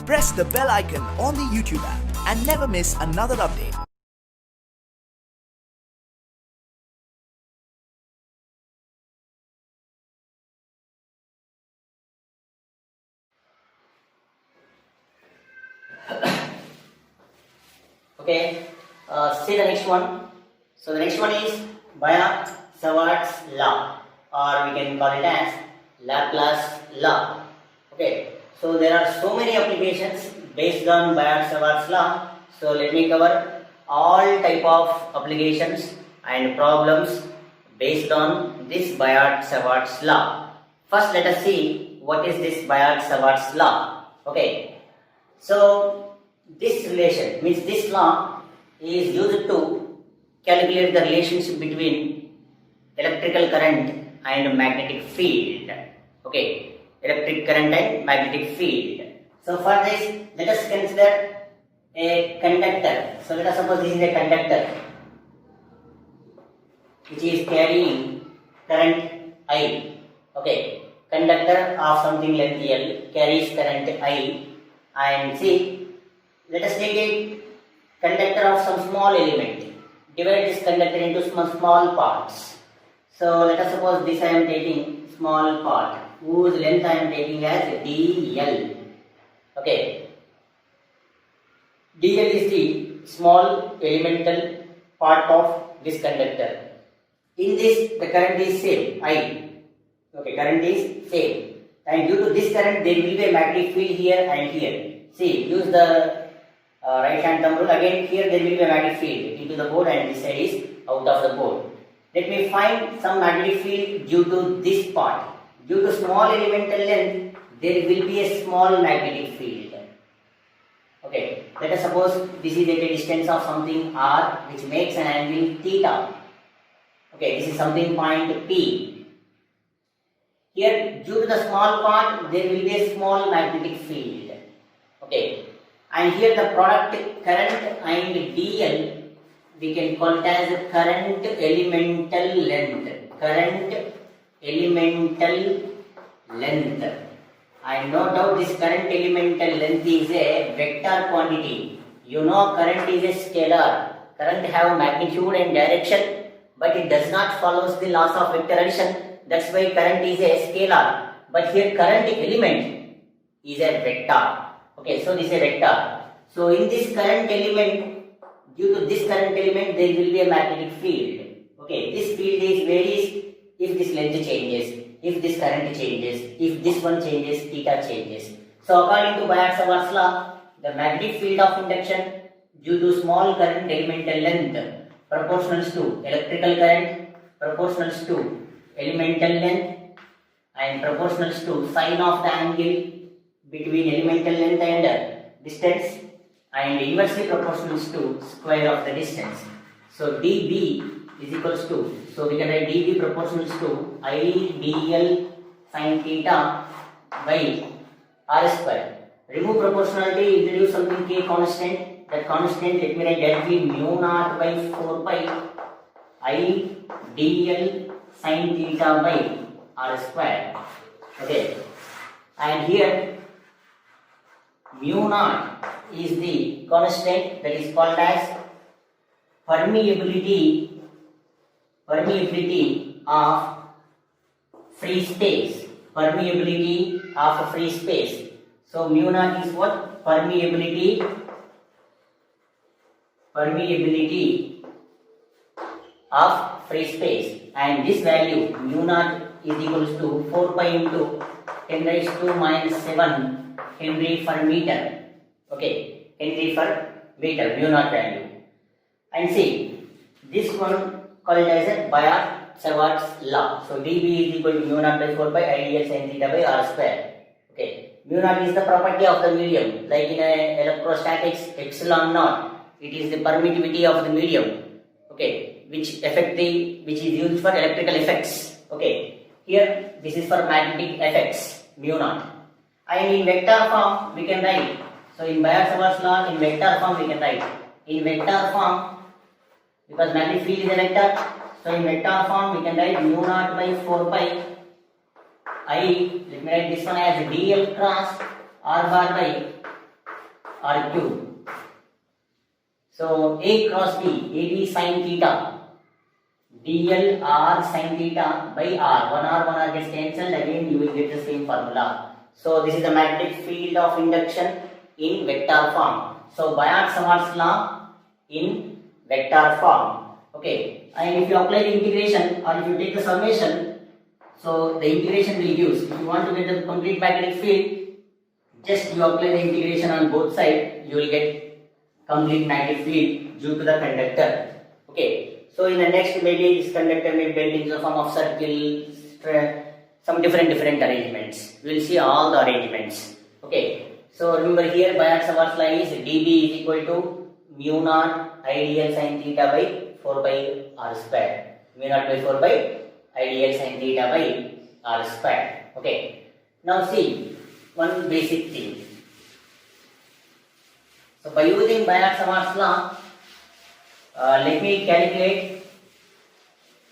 Press the bell icon on the YouTube app and never miss another update. Okay, see the next one. So the next one is Biot-Savart's law, or we can call it as Laplace law. Okay, so there are so many applications based on Biot-Savart's law. So let me cover all type of applications and problems based on this Biot-Savart's law. First, let us see what is this Biot-Savart's law. Okay, so this relation means this law is used to calculate the relationship between electrical current and magnetic field. Okay, electric current and magnetic field. So for this, let us consider a conductor. So let us suppose this is a conductor which is carrying current I. Okay, conductor of something length L carries current I, and see, let us take a conductor of some small element. Divide this conductor into small parts. So let us suppose this I am taking small part whose length I am taking as dl. Okay, dl is the small elemental part of this conductor. In this, the current is same I. Okay, current is same, and due to this current there will be a magnetic field here and here. See, use the right hand thumb rule. Again here there will be a magnetic field into the board, and this side is out of the board. Let me find some magnetic field due to this part. Due to small elemental length, there will be a small magnetic field. Okay, let us suppose this is at a distance of something r, which makes an angle theta. Okay, this is something point P. Here, due to the small part, there will be a small magnetic field. Okay, and here the product current and dl, we can call it as current elemental length. Current elemental length. And no doubt this current elemental length is a vector quantity. You know current is a scalar. Current have magnitude and direction, but it does not follow the laws of vector addition. That's why current is a scalar. But here current element is a vector. Okay, so this is a vector. So in this current element, due to this current element, there will be a magnetic field. Okay, this field is varies if this length changes, if this current changes, if this one changes, theta changes. So according to Biot-Savart's law, the magnetic field of induction due to small current elemental length proportionals to electrical current, proportionals to elemental length, and proportionals to sine of the angle between elemental length and distance, and inversely proportional to square of the distance. So dB is equals to, so we can write dB proportional to I dl sin theta by r square. Remove proportionality, introduce something k constant. That constant, let me write that be mu naught by 4 pi I dl sin theta by r square. Okay, and here mu naught is the constant that is called as permeability of free space. Permeability of free space. So mu naught is what? Permeability of free space, and this value mu naught is equals to 4 pi into 10 raised to minus 7 Henry per meter. Okay, Henry per meter, mu naught value. And see, this one called as a Biot-Savart's law. So dB is equal to mu naught by 4 pi I dl sin theta by r square. Okay, mu naught is the property of the medium. Like in electrostatics, epsilon naught, it is the permittivity of the medium. Okay, which is used for electrical effects. Okay, here this is for magnetic effects, mu naught. And in vector form we can write. So in Biot-Savart's law, in vector form we can write. In vector form, because magnetic field is a vector, so in vector form we can write mu naught by 4 pi I, let me write this one as dl cross r bar by R cube. So A cross B, AB sin theta, dl r sin theta by r. 1 r gets cancelled, again you will get the same formula. So this is the magnetic field of induction in vector form. So Biot-Savart's law in vector form. Okay, and if you apply the integration or if you take the summation, so the integration will use. If you want to get the complete magnetic field, just you apply the integration on both sides, you will get complete magnetic field due to the conductor. Okay, so in the next maybe this conductor may bend in the form of circle, some different arrangements. We will see all the arrangements. Okay, so remember here Biot-Savart's law is dB is equal to mu naught ideal sin theta by 4 by r square. Mu naught by 4 by ideal sin theta by r square. Okay, now see one basic thing. So by using Biot-Savart's law, let me calculate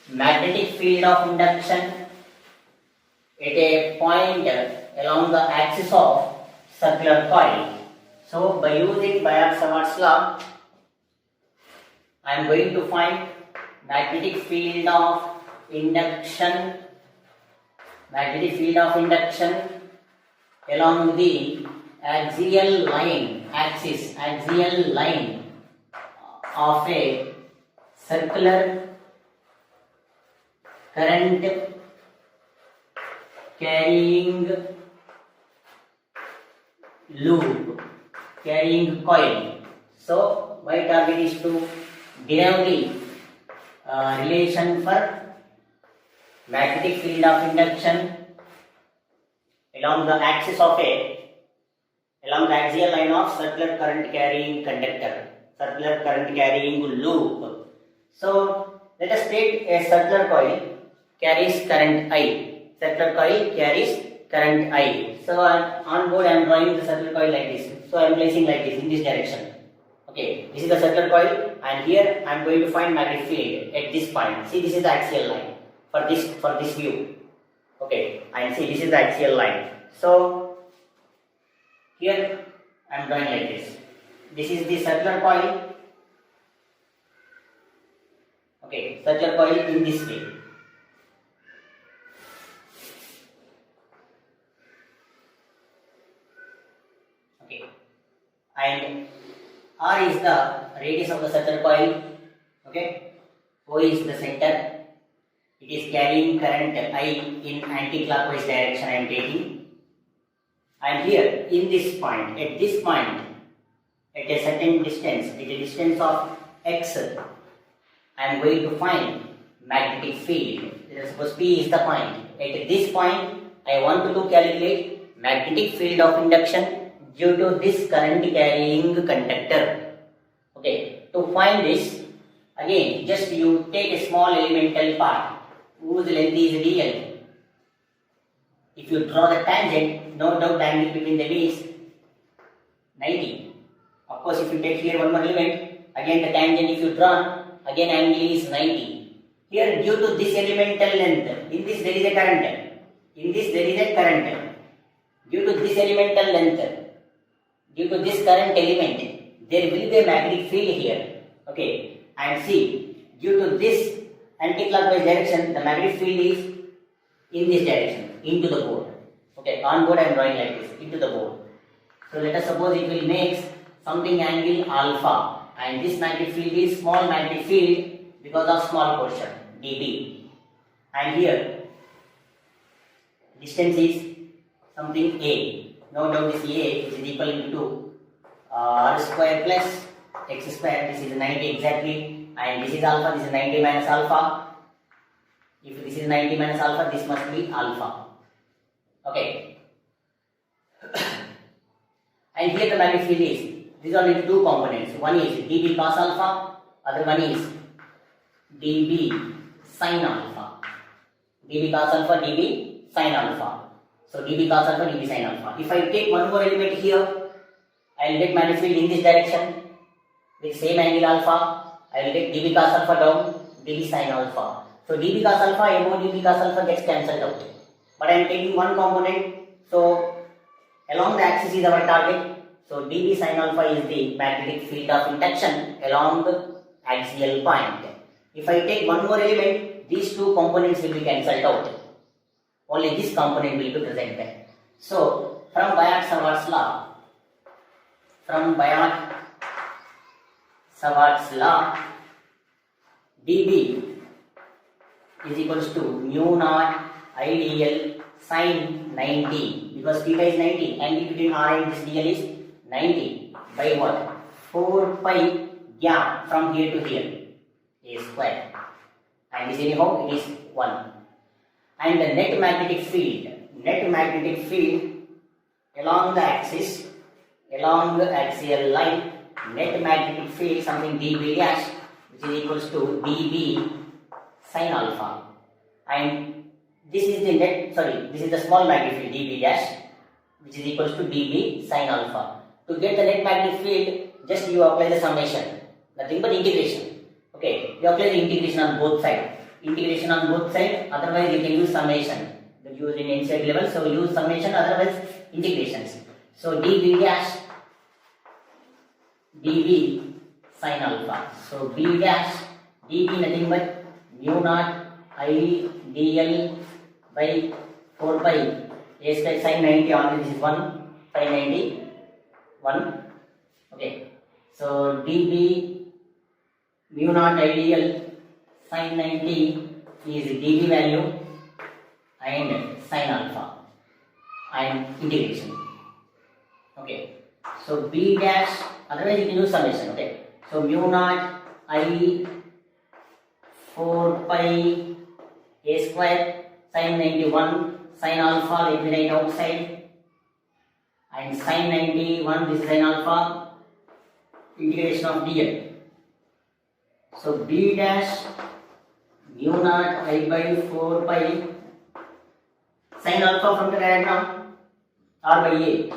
magnetic field of induction at a point along the axis of circular coil. So by using Biot-Savart's law, I am going to find magnetic field of induction along the axial line of a circular current carrying coil. So my target is to derive the relation for magnetic field of induction along the axis of along the axial line of circular current carrying loop. So let us take a circular coil carries current I. So on board I am drawing the circular coil like this. So I am placing like this in this direction. Okay, this is the circular coil, and here I am going to find magnetic field at this point. See, this is the axial line for this view. Okay, and see, this is the axial line. So here I am drawing like this. This is the circular coil. Okay, circular coil in this way. Okay, and R is the radius of the circular coil. Okay, O is the center. It is carrying current I in anti-clockwise direction I am taking. And here in this point, at a certain distance, at a distance of x, I am going to find magnetic field. Suppose P is the point. At this point, I want to calculate magnetic field of induction due to this current carrying conductor. Okay, to find this, again, just you take a small elemental part whose length is dl. If you draw the tangent, no doubt the angle between them is 90. Of course, if you take here one more element, again the tangent if you draw, again angle is 90. Here due to this elemental length, in this there is a current. Due to this elemental length, due to this current element, there will be a magnetic field here. Okay, and see, due to this anti-clockwise direction, the magnetic field is in this direction, into the board. Okay, on board I am drawing like this, into the board. So let us suppose it will make something angle alpha, and this magnetic field is small magnetic field because of small portion, dB. And here, distance is something A. No doubt this A is equal to r square plus x square. This is 90 exactly, and this is alpha. This is 90 minus alpha. If this is 90 minus alpha, this must be alpha. Okay. And here the magnetic field is. These are into two components. One is dB cos alpha. Other one is dB sin alpha. dB cos alpha, dB sin alpha. So dB cos alpha, dB sin alpha. If I take one more element here, I will get magnetic field in this direction with same angle alpha. I will get dB cos alpha down, dB sin alpha. So dB cos alpha, MO dB cos alpha gets cancelled out. But I am taking one component. So along the axis is our target. So dB sin alpha is the magnetic field of induction along the axial point. If I take one more element, these two components will be cancelled out. Only this component will be present there. So from Biot-Savart's law, dB is equals to mu naught ideal sin 90, because theta is 90, angle between R and this dl is 90 by what? 4 pi gap from here to here, a square, and this anyhow it is 1. And the net magnetic field along the axis, along the axial line, net magnetic field something dB dash, which is equals to dB sin alpha, and this is the this is the small magnetic field dB dash, which is equals to dB sin alpha. To get the net magnetic field, just you apply the summation, nothing but integration. Okay, you apply the integration on both sides. Otherwise you can use summation. That used in NCERT level, so use summation, otherwise integrations. So dB dash dB sin alpha. So B dash dB nothing but mu naught I dl by 4 pi a square sin 90, already this is 1 pi 90 1. Okay, so dB mu naught ideal sin 90 is dB value and sin alpha and integration. Okay, so B dash, otherwise you can use summation. Okay, so mu naught I 4 pi a square sin 91 sin alpha, let me write outside, and sin 91 this is sin alpha, integration of dl. So B dash mu naught I by 4 pi sin alpha from the diagram R by A.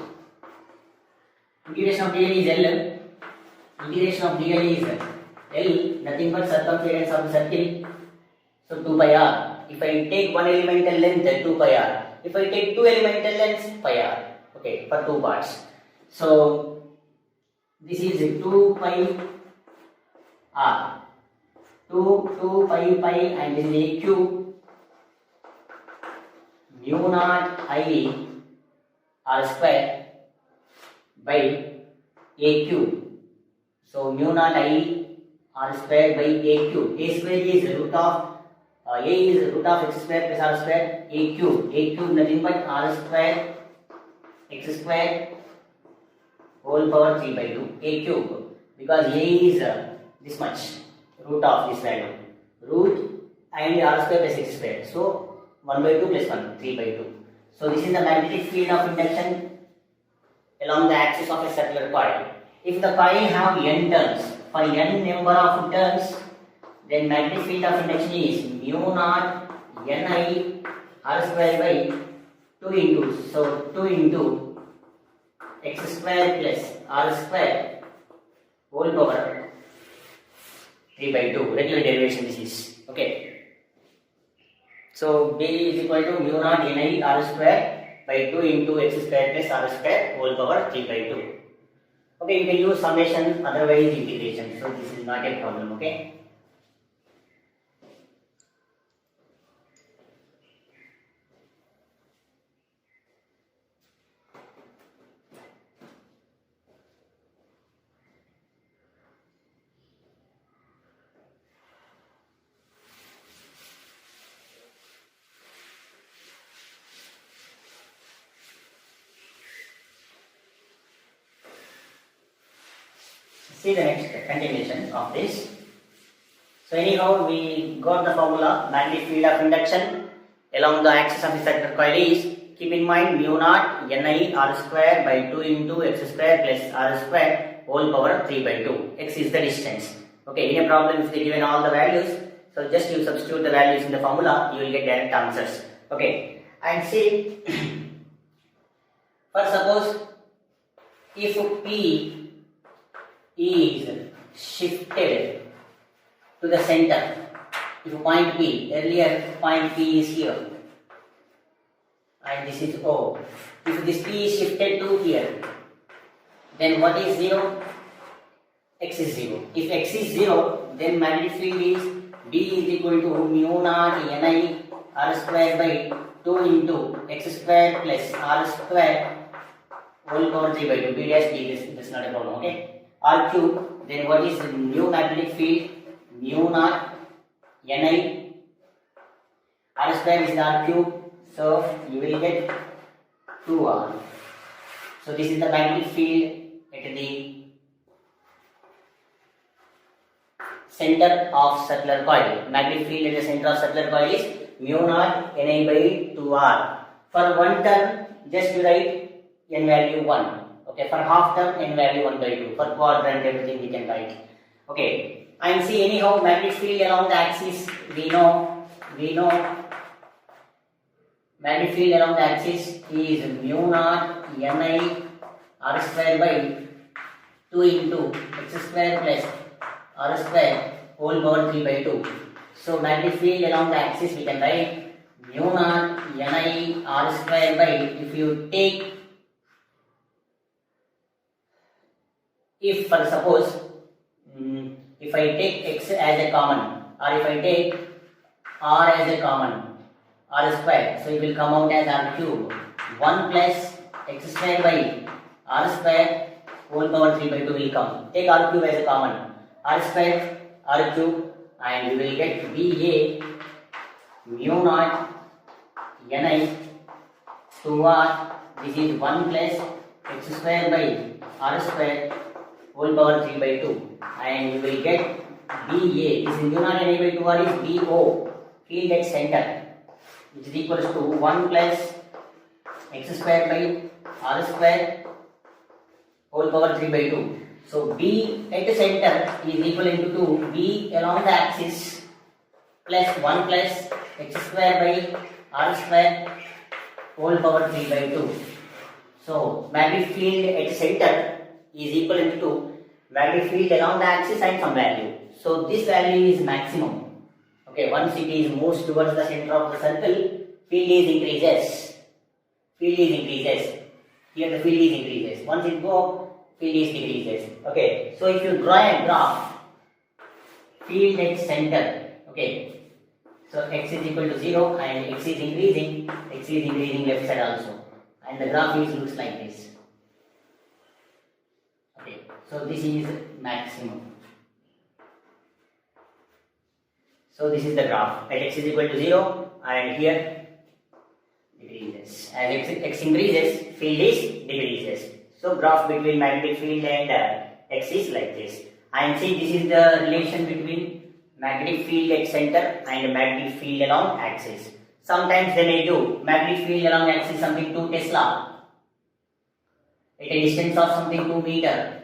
Integration of dl is L. Integration of dl is L, nothing but circumference of the circle. So 2 pi R. If I take one elemental length, 2 pi R. If I take two elemental lengths, pi R. Okay, for two parts. So this is 2 pi R. 2 pi and this is a cube mu naught I R square by a cube. So mu naught I R square by a cube. A square is root of a is root of x square plus r square. A cube nothing but r square x square whole power 3 by 2. A cube, because a is this much, root of this value, root and r square plus x square. So 1 by 2 plus 1, 3 by 2. So this is the magnetic field of induction along the axis of a circular coil. If the coil have n turns, for n number of turns, then magnetic field of induction is mu naught Ni r square by 2 into, so 2 into x square plus r square whole power 3 by 2. Regular derivation this is. Okay. So B is equal to mu naught Ni r square by 2 into x square plus r square whole power 3 by 2. Okay, you can use summation, otherwise integration. So this is not a problem. Okay. See the next continuation of this. So anyhow, we got the formula. Magnetic field of induction along the axis of the circular coil is, keep in mind, mu naught Ni r square by 2 into x square plus r square whole power 3 by 2. X is the distance. Okay, in a problem if they given all the values, so just you substitute the values in the formula, you will get direct answers. Okay, and see, for suppose if P is shifted to the center, if point P, earlier point P is here and this is O, if this P is shifted to here, Then what is 0? X is 0. If X is 0, then magnetic field is B is equal to mu naught Ni R square by 2 into X square plus R square whole power 3 by 2. B dash D, this is not a problem, okay? R cube, then what is the new magnetic field? Mu naught Ni R square is R cube, so you will get 2R. So this is the magnetic field at the center of circular coil. Magnetic field at the center of circular coil is mu naught Ni by 2R. For one term, just write N value 1. Okay, for half term, N value 1 by 2. For quadrant, everything we can write. Okay, and see anyhow, magnetic field along the axis, we know magnetic field along the axis is mu naught Ni R square by 2 into X square plus R square whole power 3 by 2. So magnetic field along the axis we can write mu naught Ni R square by, if you take, if for suppose if I take X as a common, or if I take R as a common, R square, so it will come out as R cube 1 plus X square by R square whole power 3 by 2 will come. Take R cube as a common, R square R cube, and you will get BA mu naught Ni 2R. This is 1 plus X square by R square whole power 3 by 2, and you will get BA. This is mu naught Ni by 2R is BO, field at center, which is equals to 1 plus X square by R square whole power 3 by 2. So B at the center is equivalent to B along the axis plus 1 plus X square by R square whole power 3 by 2. So magnetic field at center is equivalent to magnetic field along the axis and some value. So this value is maximum. Okay, once it is moves towards the center of the circle, field is increases. Field is increases. Here the field is increases. Once it go, field is decreases. Okay, so if you draw a graph, field at center, okay, so x is equal to 0 and x is increasing left side also, and the graph is looks like this. Okay, so this is maximum. So this is the graph at x is equal to 0 and here decreases. As x increases, field is decreases. So graph between magnetic field and x is like this. And see, this is the relation between magnetic field at center and magnetic field along axis. Sometimes they may do magnetic field along axis something 2 Tesla at a distance of something 2 meter,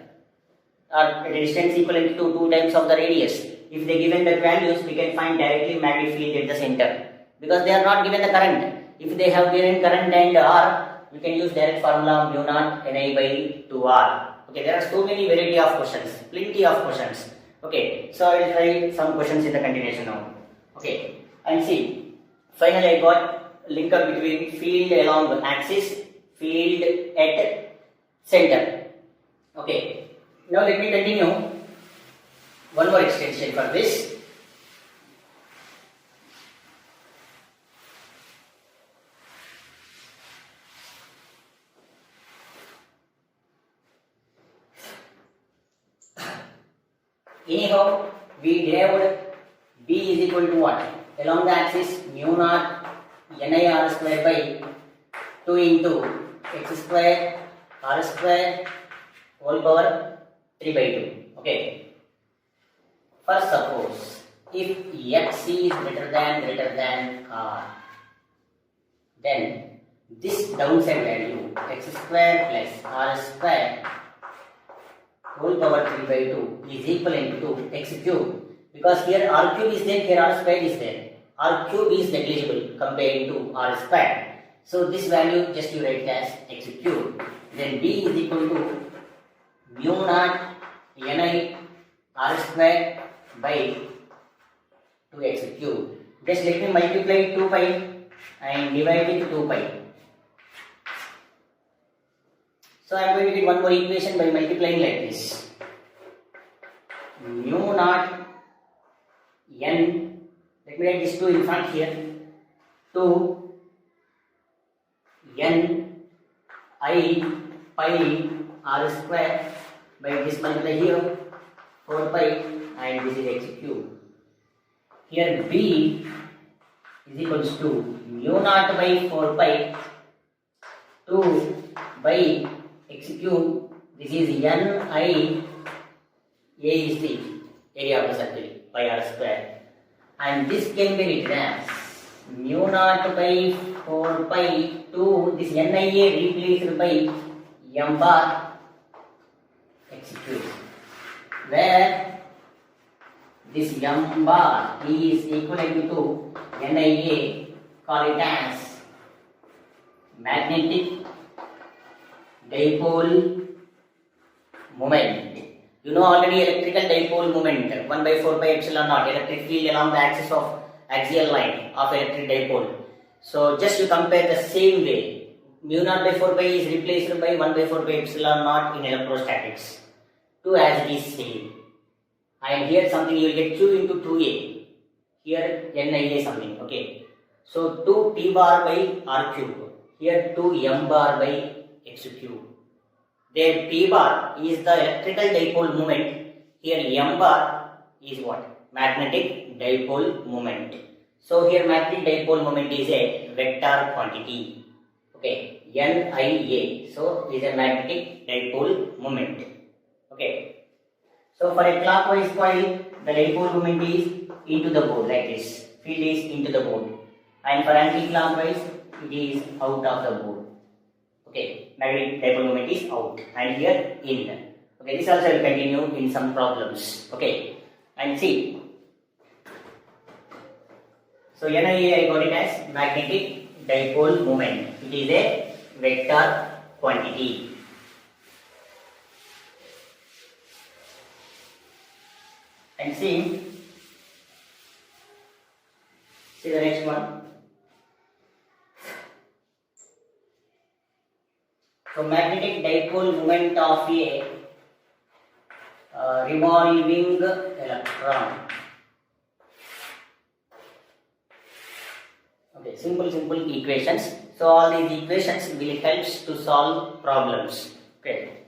or at a distance equivalent to 2 times of the radius. If they given the values, we can find directly magnetic field at the center, because they are not given the current. If they have given current and R, we can use direct formula mu naught Ni by 2R. Okay, there are so many variety of questions, plenty of questions. Okay, so I will try some questions in the continuation now. Okay, and see, finally I got link up between field along the axis, field at center. Okay, now let me continue one more extension for this. Anyhow, we derived B is equal to what? Along the axis mu naught Ni R square by 2 into X square R square whole power 3 by 2. Okay. First, suppose if X is greater than R, then this downside value X square plus R square whole power 3 by 2 is equivalent to X cube, because here R cube is there, here R square is there. R cube is negligible compared to R square. So this value just you write as X cube. Then B is equal to mu naught Ni R square by 2x cube. Just let me multiply 2 pi and divide with 2 pi. So I am going to get one more equation by multiplying like this. Mu naught n, let me write this 2 in front here, 2 n I pi r square by this multiply here 4 pi and this is x cube. Here b is equals to mu naught by 4 pi 2 by x cube. This is n I, a is the area of the circle by r square, and this can be written as mu naught by 4 pi 2, this NIA replaced by m bar x cube, where this m bar is equivalent to NIA, call it as magnetic dipole moment. You know already electrical dipole moment 1 by 4 pi epsilon naught, electric field along the axis of axial line of electric dipole. So just you compare the same way, mu naught by 4 pi is replaced by 1 by 4 pi epsilon naught in electrostatics. 2 as it is same. And here something you will get q into 2a. Here NIA something. Okay. So 2 p bar by r cube. Here 2 m bar by x cube. There p bar is the electrical dipole moment. Here m bar is what? Magnetic dipole moment. So here magnetic dipole moment is a vector quantity. Okay, NIA. So is a magnetic dipole moment. Okay. So for a clockwise coil, the dipole moment is into the board like this. Field is into the board. And for anti-clockwise, it is out of the board. Okay, magnetic dipole moment is out and here in. Okay, this also will continue in some problems. Okay, and see. So NIA I got it as magnetic dipole moment. It is a vector quantity. And see the next one. So magnetic dipole moment of a revolving electron. Okay, simple equations. So all these equations will help to solve problems. Okay.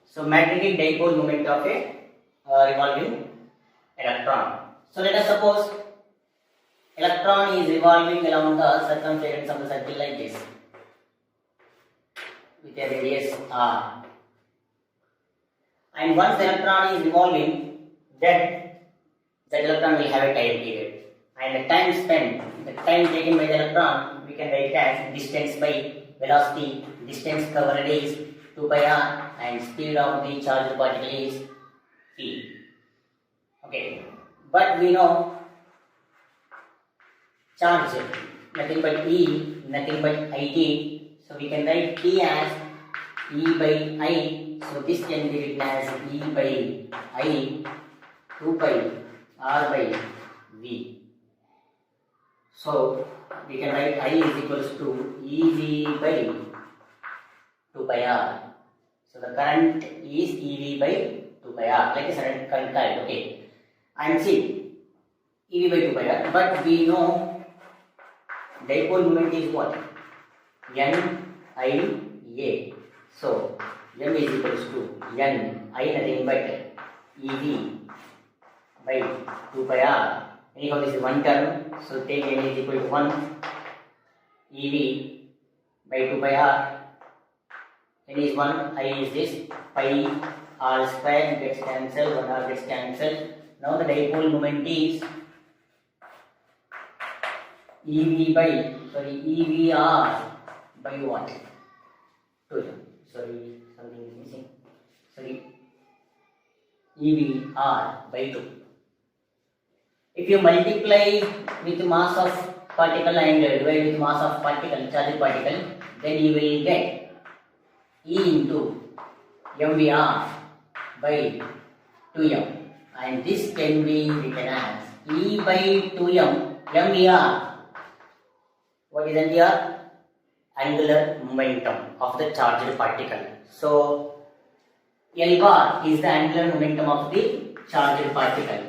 So magnetic dipole moment of a revolving electron. So let us suppose electron is revolving along the circumference of the circle like this, with a radius r. And once the electron is revolving, then that electron will have a time period. And the time spent, the time taken by the electron, we can write as distance by velocity. Distance covered is 2 pi r and speed of the charged particle is p. Okay, but we know charge nothing but E, nothing but IT. So we can write T as E by I. So this can be written as E by I 2 pi R by V. So we can write I is equals to EV by 2 pi R. So the current is EV by 2 pi R, like a current coil. Okay. And see, EV by 2 pi R, but we know dipole moment is what? NIA. So M is equals to N, I nothing but EV by 2 pi R. Anyhow, this is one term, so take N is equal to 1, EV by 2 pi R. N is 1, I is this, pi R square gets cancelled, 1 R gets cancelled. Now the dipole moment is EVR by what? 2. Sorry, something is missing. EVR by 2. If you multiply with mass of particle and divide with mass of particle, charged particle, then you will get E into MVR by 2M. And this can be written as E by 2M MVR. What is MVR? angular momentum of the charged particle. So L bar is the angular momentum of the charged particle,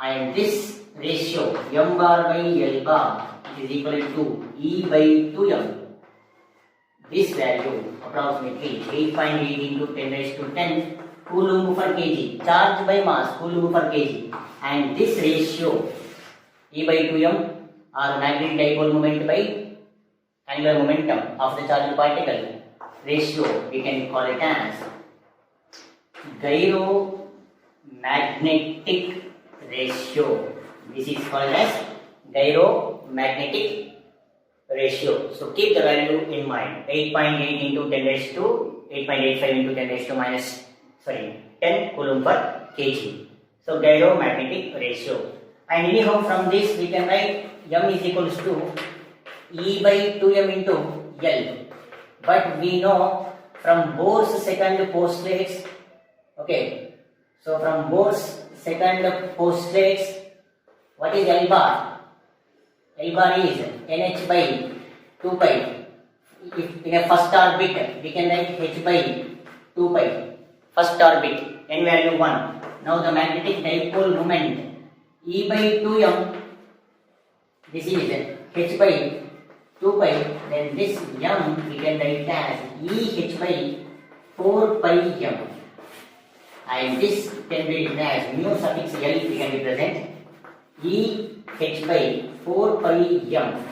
and this ratio m bar by L bar is equal to E by 2m. This value approximately 8.8 into 10 raised to 10 coulomb per kg, charge by mass coulomb per kg, and this ratio E by 2m or magnetic dipole moment by angular momentum of the charged particle ratio, we can call it as gyromagnetic ratio. This is called as gyromagnetic ratio. So keep the value in mind. 8.8 into 10 raised to 8.85 into 10 raised to 10 coulomb per kg. So gyromagnetic ratio. And anyhow from this we can write m is equals to E by 2m into L. But we know from Bohr's second postulates, okay, so from Bohr's second postulates, what is L bar? L bar is NH by 2 pi. If in a first orbit, we can write H by 2 pi. First orbit, n value 1. Now the magnetic dipole moment E by 2m, this is H by 2 pi, then this m we can write as EH by 4 pi m, and this can be written as mu suffix L, we can represent EH by 4 pi m.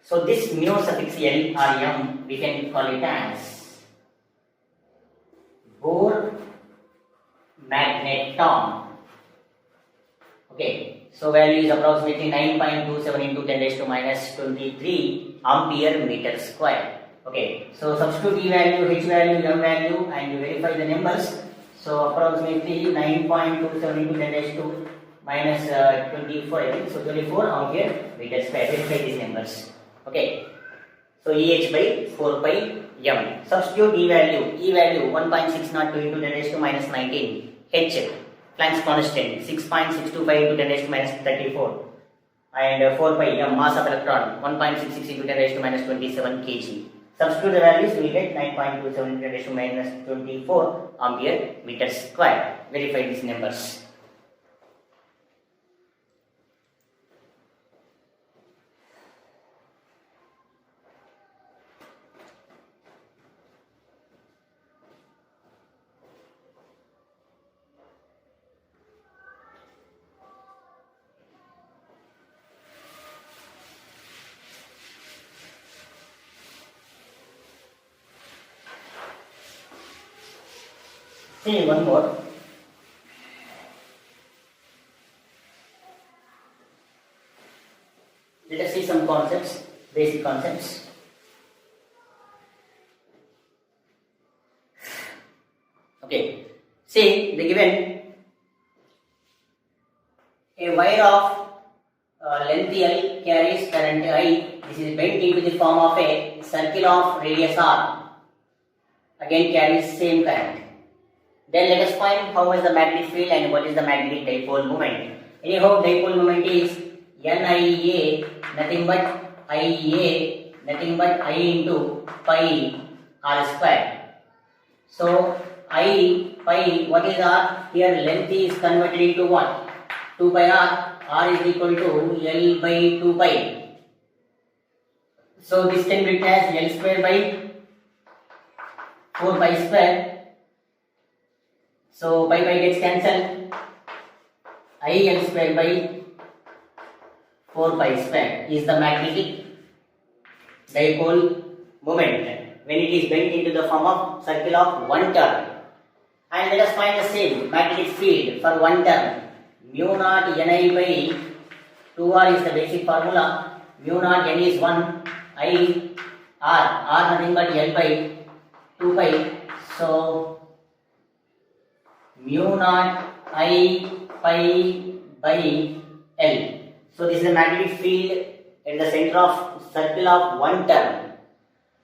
So this mu suffix L or m we can call it as Bohr magneton. Okay. So value is approximately 9.27 into 10 raised to minus 23 ampere meter square. Okay, so substitute E value, H value, M value, and you verify the numbers. So approximately 9.27 into 10 raised to minus 24, I think. So 24 ampere meter square. Verify these numbers. Okay, so EH by 4 pi M. Substitute E value 1.602 into 10 raised to minus 19. H, Planck's constant 6.625 into 10 raised to minus 34, and 4 pi m, mass of electron 1.66 into 10 raised to minus 27 kg. Substitute the values, we will get 9.27 into 10 raised to minus 24 ampere meter square. Verify these numbers. See one more. Let us see some concepts, basic concepts. Okay, see the given a wire of length L carries current I. This is bent into the form of a circle of radius R. Again carries same current. Then let us find how much the magnetic field and what is the magnetic dipole moment. Anyhow, dipole moment is NIA, nothing but IA, nothing but I into pi R square. So I, pi, what is R? Here length is converted into what? 2 pi R. R is equal to L by 2 pi. So this can be written as L square by 4 pi square. So pi gets cancelled. IL square by 4 pi square is the magnetic dipole moment when it is bent into the form of circle of one turn. And let us find the same magnetic field for one turn. Mu naught Ni by 2R is the basic formula. Mu naught N is 1, I, R nothing but L by 2 pi. So mu naught I pi by L. So this is the magnetic field at the center of circle of one turn.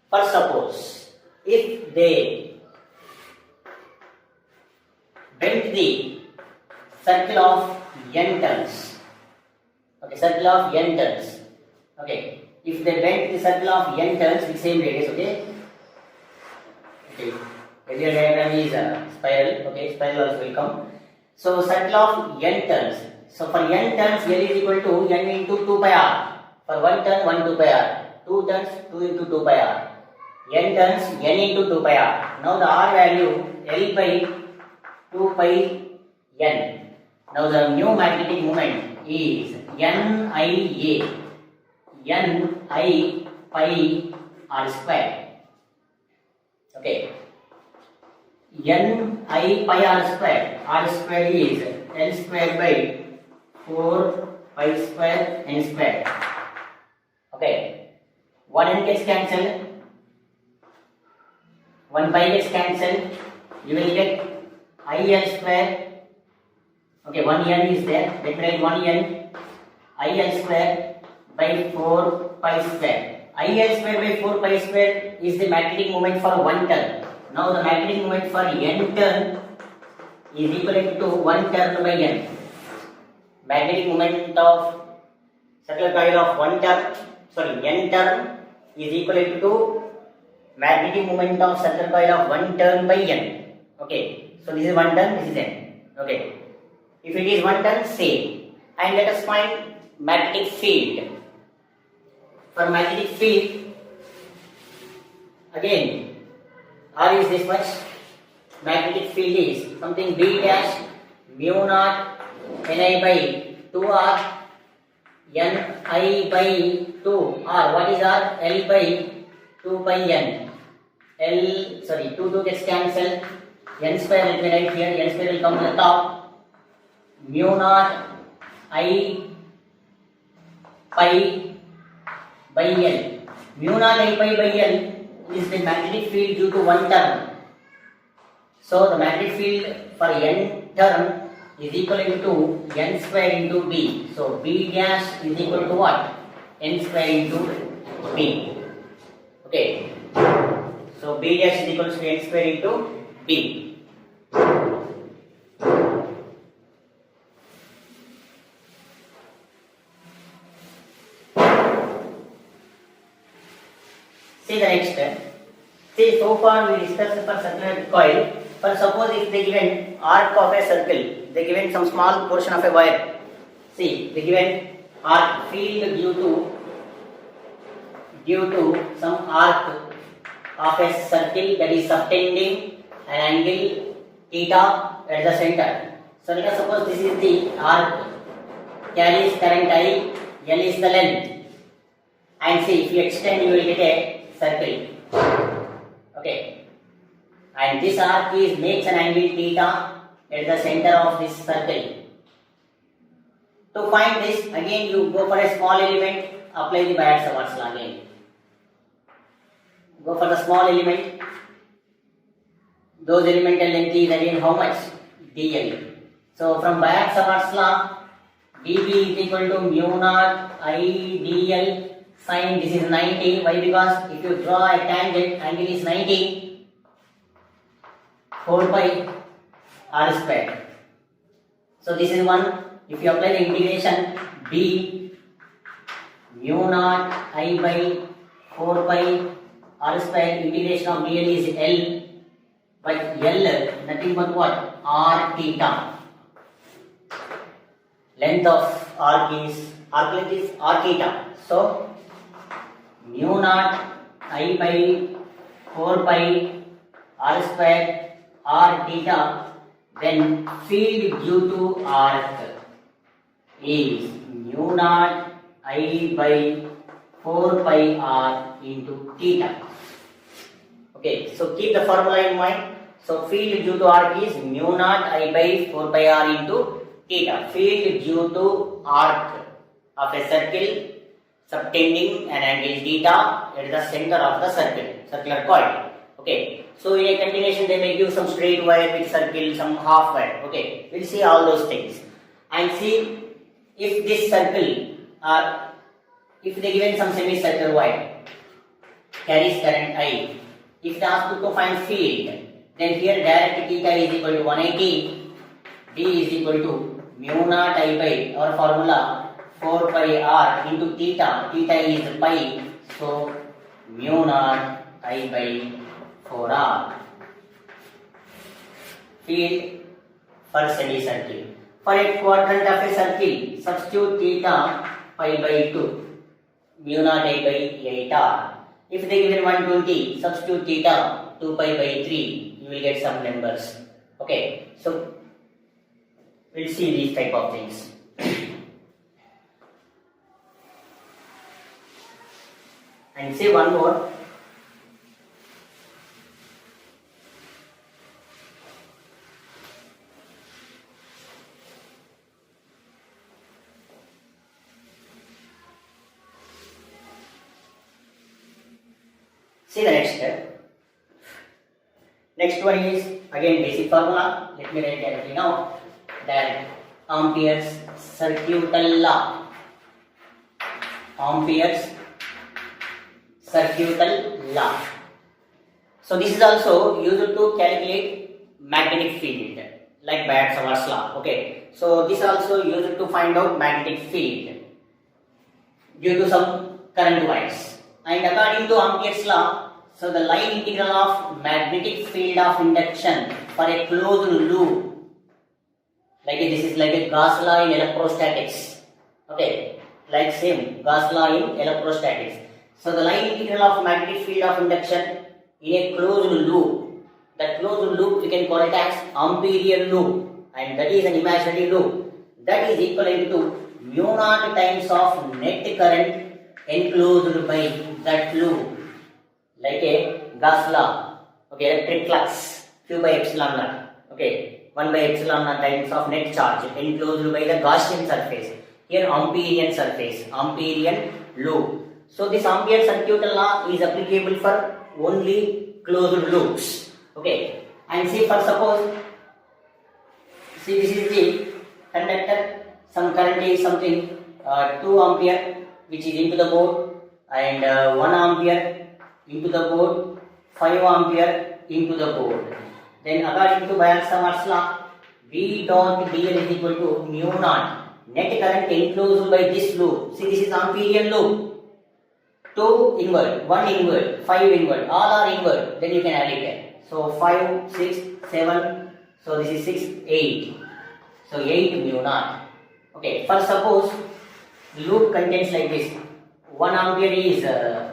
For suppose if they bent the circle of n turns, okay, circle of n turns, okay, if they bend the circle of n turns with same radius, okay? Okay. Earlier diagram is spiral, okay? Spiral also will come. So circle of n turns. So for n turns, L is equal to n into 2 pi r. For 1 turn, 1 2 pi r. 2 turns, 2 into 2 pi r. N turns, n into 2 pi r. Now the r value L by 2 pi n. Now the new magnetic moment is NIA. N-I pi r square. Okay. N-I pi r square. R square is L square by 4 pi square n square. Okay. 1 n gets cancelled. 1 pi gets cancelled. You will get IL square. Okay, 1 n is there. Let me write 1 n IL square by 4 pi square. IL square by 4 pi square is the magnetic moment for 1 turn. Now the magnetic moment for n turn is equivalent to 1 turn by n. Magnetic moment of circular coil of 1 turn, n turn is equivalent to magnetic moment of circular coil of 1 turn by n. Okay, so this is 1 turn, this is n. Okay, if it is 1 turn, same. And let us find magnetic field. For magnetic field, again, R is this much. Magnetic field is something B dash mu naught Ni by 2R Ni by 2R. What is R? L by 2 pi n. 2 gets cancelled. N square, let me write here. N square will come to the top. Mu naught I pi by L. Mu naught I pi by L is the magnetic field due to 1 turn. So the magnetic field for n turn is equal to n square into B. So B dash is equal to what? N square into B. Okay. So B dash is equal to n square into B. See the next step. See, so far we discussed for circular coil. For suppose if they given arc of a circle, they given some small portion of a wire. See, they given arc field due to some arc of a circle that is subtending an angle theta at the center. So let us suppose this is the arc, carries current I, L is the length. And see, if you extend, you will get a circle. Okay. And this arc makes an angle theta at the center of this circle. To find this, again you go for a small element, apply the Biot-Savart law again. Go for the small element. Those elemental length is again how much? dl. So from Biot-Savart law, dB is equal to mu naught I dl sin this is 90. Why? Because if you draw a tangent, angle is 90. 4 pi r square. So this is one. If you apply the integration, b mu naught I by 4 pi r square, integration of dl is L, but L nothing but what? R theta. Length of arc length is r theta. So mu naught I by 4 pi r square r theta, then field due to arc is mu naught I by 4 pi r into theta. Okay, so keep the formula in mind. So field due to arc is mu naught I by 4 pi r into theta. Field due to arc of a circle subtending an angle theta at the center of the circular coil. Okay, so in a continuation they may give some straight wire with circle, some half wire. Okay, we'll see all those things and see if this circle or if they given some semicircular wire carries current I. If they ask you to find field, then here direct theta is equal to 180, d is equal to mu naught I by our formula 4 pi r into theta. Theta is pi So mu naught I by 4r. Field for semicircle. For a quadrant of a circle, substitute theta pi by 2. Mu naught I by 8r. If they given 120, substitute theta 2 pi by 3. You will get some numbers. Okay. So we'll see these type of things. And say one more. See the next step. Next one is again basic formula. Let me write directly now. That Ampere's circuital law. Ampere's circuital law. So this is also used to calculate magnetic field, like Biot-Savart's law. Okay. So this also used to find out magnetic field due to some current wires. And according to Ampere's law, so the line integral of magnetic field of induction for a closed loop, like this is like a Gauss law in electrostatics. Okay, like same Gauss law in electrostatics. So the line integral of magnetic field of induction in a closed loop, that closed loop we can call it as Amperian loop, and that is an imaginary loop. That is equivalent to mu naught times of net current enclosed by that loop, like a Gauss law. Okay, electric flux Q by epsilon naught. Okay, 1 by epsilon naught times of net charge enclosed by the Gaussian surface. Here Amperian surface, Amperian loop. So this Ampere circuital law is applicable for only closed loops. Okay, and see for suppose, see this is the conductor, some current is something 2 ampere which is into the board, and 1 ampere into the board, 5 ampere into the board. Then according to Biot-Savart's law, V dot dl is equal to mu naught net current enclosed by this loop. See this is Amperian loop. 2 inward, 1 inward, 5 inward, all are inward, then you can add it. So 5, 6, 7, so this is 6, 8. So 8 mu naught. Okay, first suppose the loop contains like this. 1 ampere is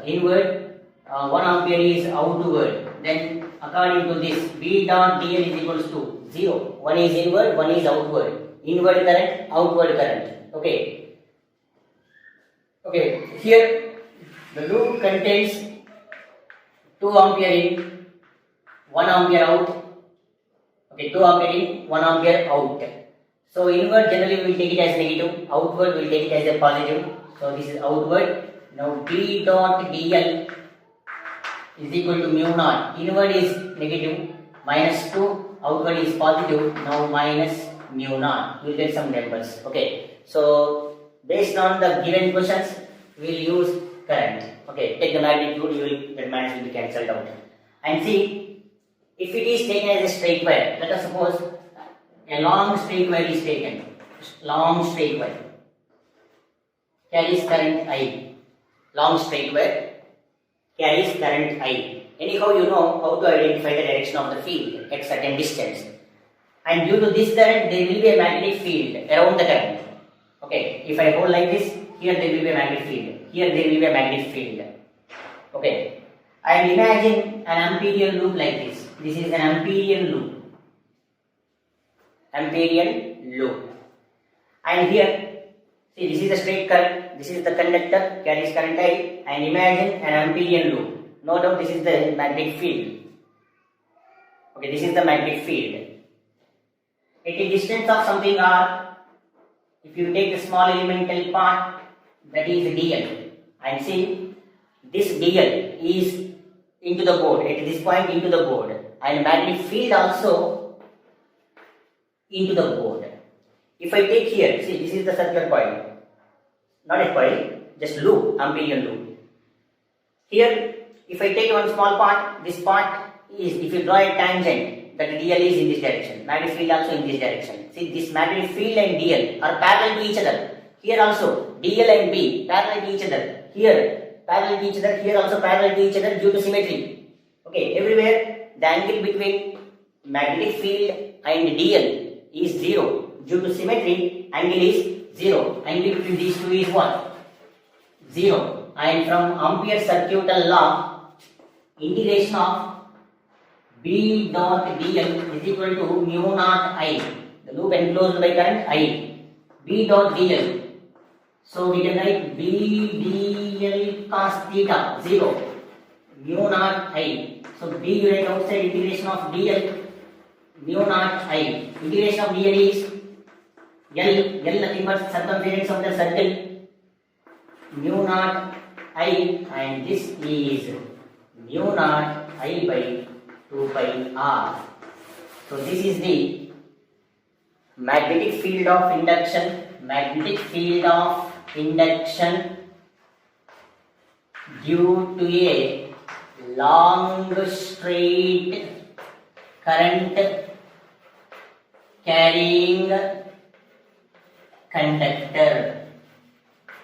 inward, 1 ampere is outward. Then according to this, V dot dl is equals to 0. 1 is inward, 1 is outward. Inward current, outward current. Okay. Okay, here the loop contains 2 ampere in, 1 ampere out. Okay, 2 ampere in, 1 ampere out. So inward generally we will take it as negative, outward we will take it as a positive. So this is outward. Now V dot dl is equal to mu naught. Inward is negative, minus 2, outward is positive. Now minus mu naught. We will get some numbers. Okay. So based on the given questions, we will use current. Okay, take the magnitude, you will, that minus will be cancelled out. And see, if it is taken as a straight wire, let us suppose a long straight wire is taken. Long straight wire carries current I. Long straight wire carries current I. Anyhow, you know how to identify the direction of the field at certain distance. And due to this current, there will be a magnetic field around the current. Okay, if I hold like this, here there will be a magnetic field. Here there will be a magnetic field. Okay, and imagine an Amperian loop like this. This is an Amperian loop. Amperian loop. And here, see, this is the straight current. This is the conductor carries current I. And imagine an Amperian loop. No doubt this is the magnetic field. Okay, this is the magnetic field. At a distance of something r, if you take the small elemental part, that is dl, and see this dl is into the board, at this point into the board, and magnetic field also into the board. If I take here, see this is the circular coil, not a coil, just loop, Amperian loop. Here, if I take one small part, this part is, if you draw a tangent, that dl is in this direction, magnetic field also in this direction. See, this magnetic field and dl are parallel to each other. Here also, dl and b parallel to each other. Here, parallel to each other, here also parallel to each other due to symmetry. Okay, everywhere the angle between magnetic field and dl is 0. Due to symmetry, angle is 0. Angle between these two is what? 0. And from Ampere's circuital law, integration of B dot dl is equal to mu naught I. The loop enclosed by current I. B dot dl. So we can write B dl cos theta 0. Mu naught I. So B you write outside, integration of dl mu naught I. Integration of dl is L nothing but circumference of the circle, mu naught I, and this is mu naught I by 2 pi r. So this is the magnetic field of induction. Magnetic field of induction due to a long straight current carrying conductor.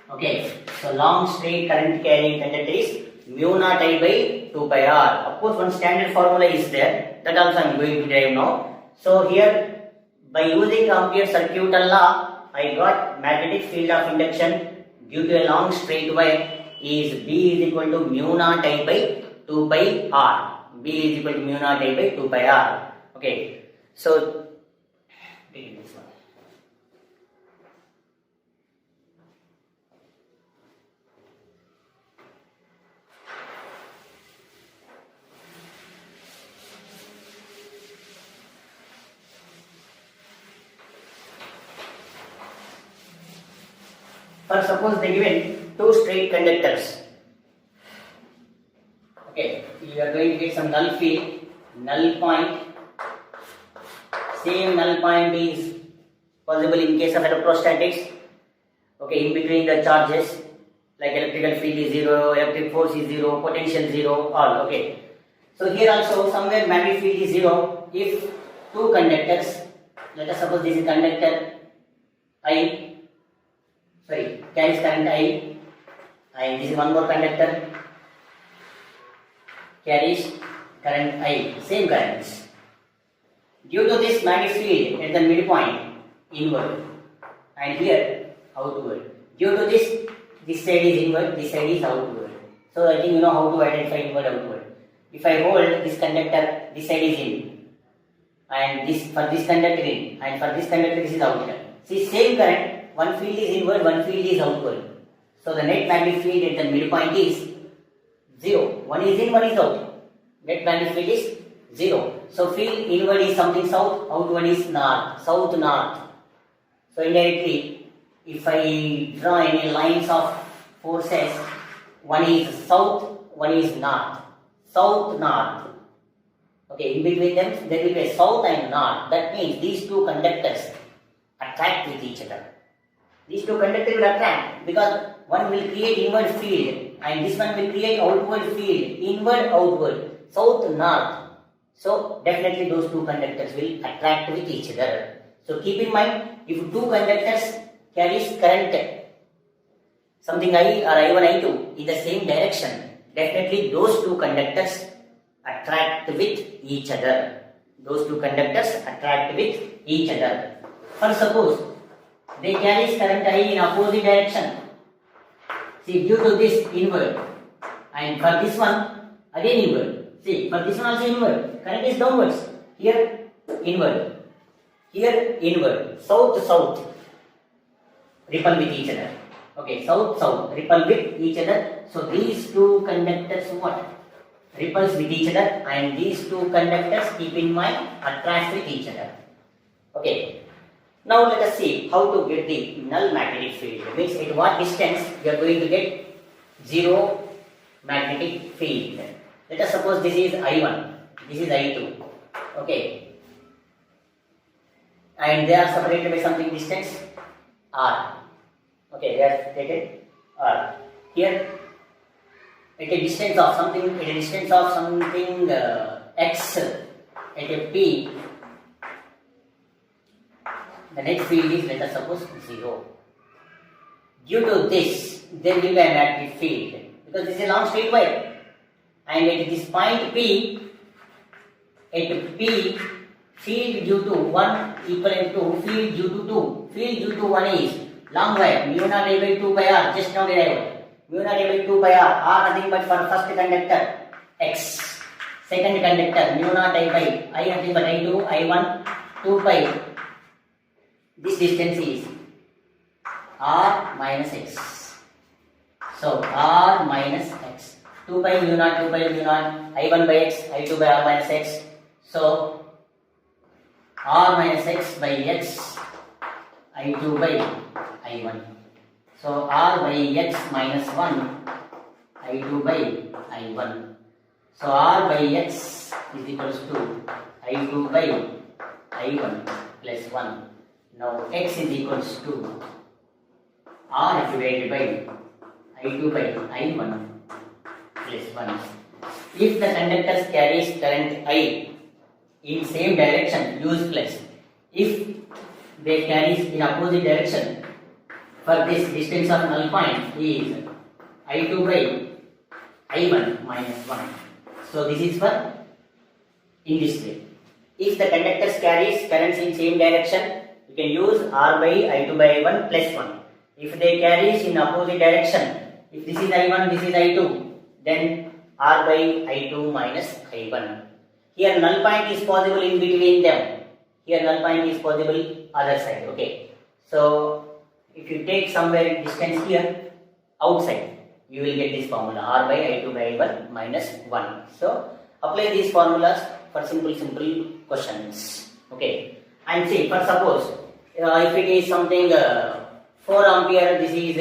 Okay, so long straight current carrying conductor is mu naught I by 2 pi r. Of course, one standard formula is there, that also I am going to derive now. So here, by using Ampere's circuital law, I got magnetic field of induction due to a long straight wire is B is equal to mu naught I by 2 pi r. B is equal to mu naught I by 2 pi r. Okay, so this one. For suppose they given two straight conductors. Okay, you are going to get some null field, null point. Same null point is possible in case of electrostatics. Okay, in between the charges, like electrical field is 0, electric force is 0, potential 0, all. Okay. So here also somewhere magnetic field is 0 if two conductors, let us suppose this is conductor I, carries current I, and this is one more conductor carries current I, same currents. Due to this magnetic field at the midpoint, inward, and here outward. Due to this side is inward, this side is outward. So I think you know how to identify inward, outward. If I hold this conductor, this side is in, and this for this conductor in, and for this conductor this is outer. See, same current, one field is inward, one field is outward. So the net magnetic field at the midpoint is 0. One is in, one is out. Net magnetic field is 0. So field inward is something south, outward is north, south north. So indirectly, if I draw any lines of forces, one is south, one is north, south north. Okay, in between them there will be a south and north. That means these two conductors attract with each other. These two conductors will attract because one will create inward field and this one will create outward field, inward, outward, south, north. So definitely those two conductors will attract with each other. So keep in mind, if two conductors carries current, something I or I1, I2 in the same direction, definitely those two conductors attract with each other. Those two conductors attract with each other. For suppose they carry current I in opposite direction. See, due to this inward, and for this one again inward. See, for this one also inward. Current is downwards. Here inward. Here inward. South south. Repel with each other. Okay, south south. Repel with each other. So these two conductors what? Repels with each other, and these two conductors, keep in mind, attract with each other. Okay. Now let us see how to get the null magnetic field. Means at what distance you are going to get zero magnetic field. Let us suppose this is I1, this is I2. Okay. And they are separated by something distance R. Okay, they are stated R. Here at a distance of something, x at a P, the net field is, let us suppose, 0. Due to this, there will be a magnetic field because this is a long straight wire, and at this point P, at P, field due to 1 equivalent to field due to 2. Field due to 1 is long wire, mu naught I by 2 by r, just now derived. Mu naught I by 2 by r nothing but for first conductor x. Second conductor mu naught I by I nothing but I2, I1, 2 pi. This distance is r minus x. So r minus x. 2 pi mu naught, 2 pi mu naught, I1 by x, I2 by r minus x. So r minus x by x, I2 by I1. So r by x minus 1, I2 by I1. So r by x is equals to I2 by I1 plus 1. Now x is equals to r divided by I2 by I1 plus 1. If the conductor carries current I in same direction, use plus. If they carry in opposite direction, for this distance of null point is I2 by I1 minus 1. So this is for in this way. If the conductors carries currents in same direction, you can use R by I2 by I1 plus 1. If they carries in opposite direction, if this is I1, this is I2, then R by I2 minus I1. Here null point is possible in between them. Here null point is possible other side. Okay. So if you take somewhere distance here outside, you will get this formula R by I2 by I1 minus 1. So apply these formulas for simple questions. Okay. And see, for suppose if it is something 4 ampere, this is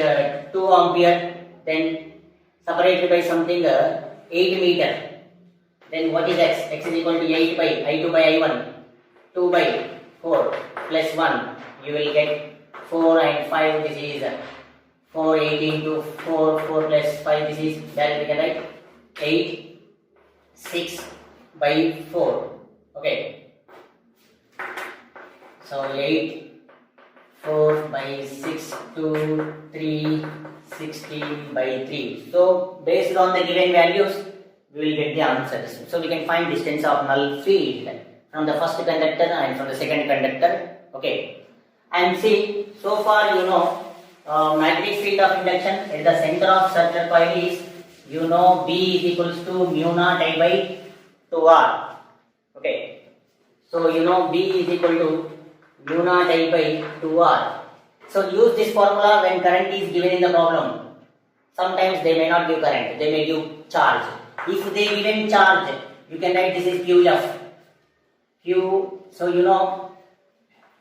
2 ampere, then separated by something 8 meter. Then what is x? X is equal to 8 by I2 by I1, 2 by 4 plus 1. You will get 4 and 5. This is 4, 18 to 4, 4 plus 5. This is directly right. 8, 6 by 4. Okay. So 8, 4 by 6, 2, 3, 16 by 3. So based on the given values, we will get the answers. So we can find distance of null field from the first conductor and from the second conductor. Okay. And see, so far you know magnetic field of induction at the center of circular coil is, you know, B is equals to mu naught I by 2R. Okay. So you know B is equal to mu naught I by 2R. So use this formula when current is given in the problem. Sometimes they may not give current, they may give charge. If they given charge, you can write this is QF. Q, so you know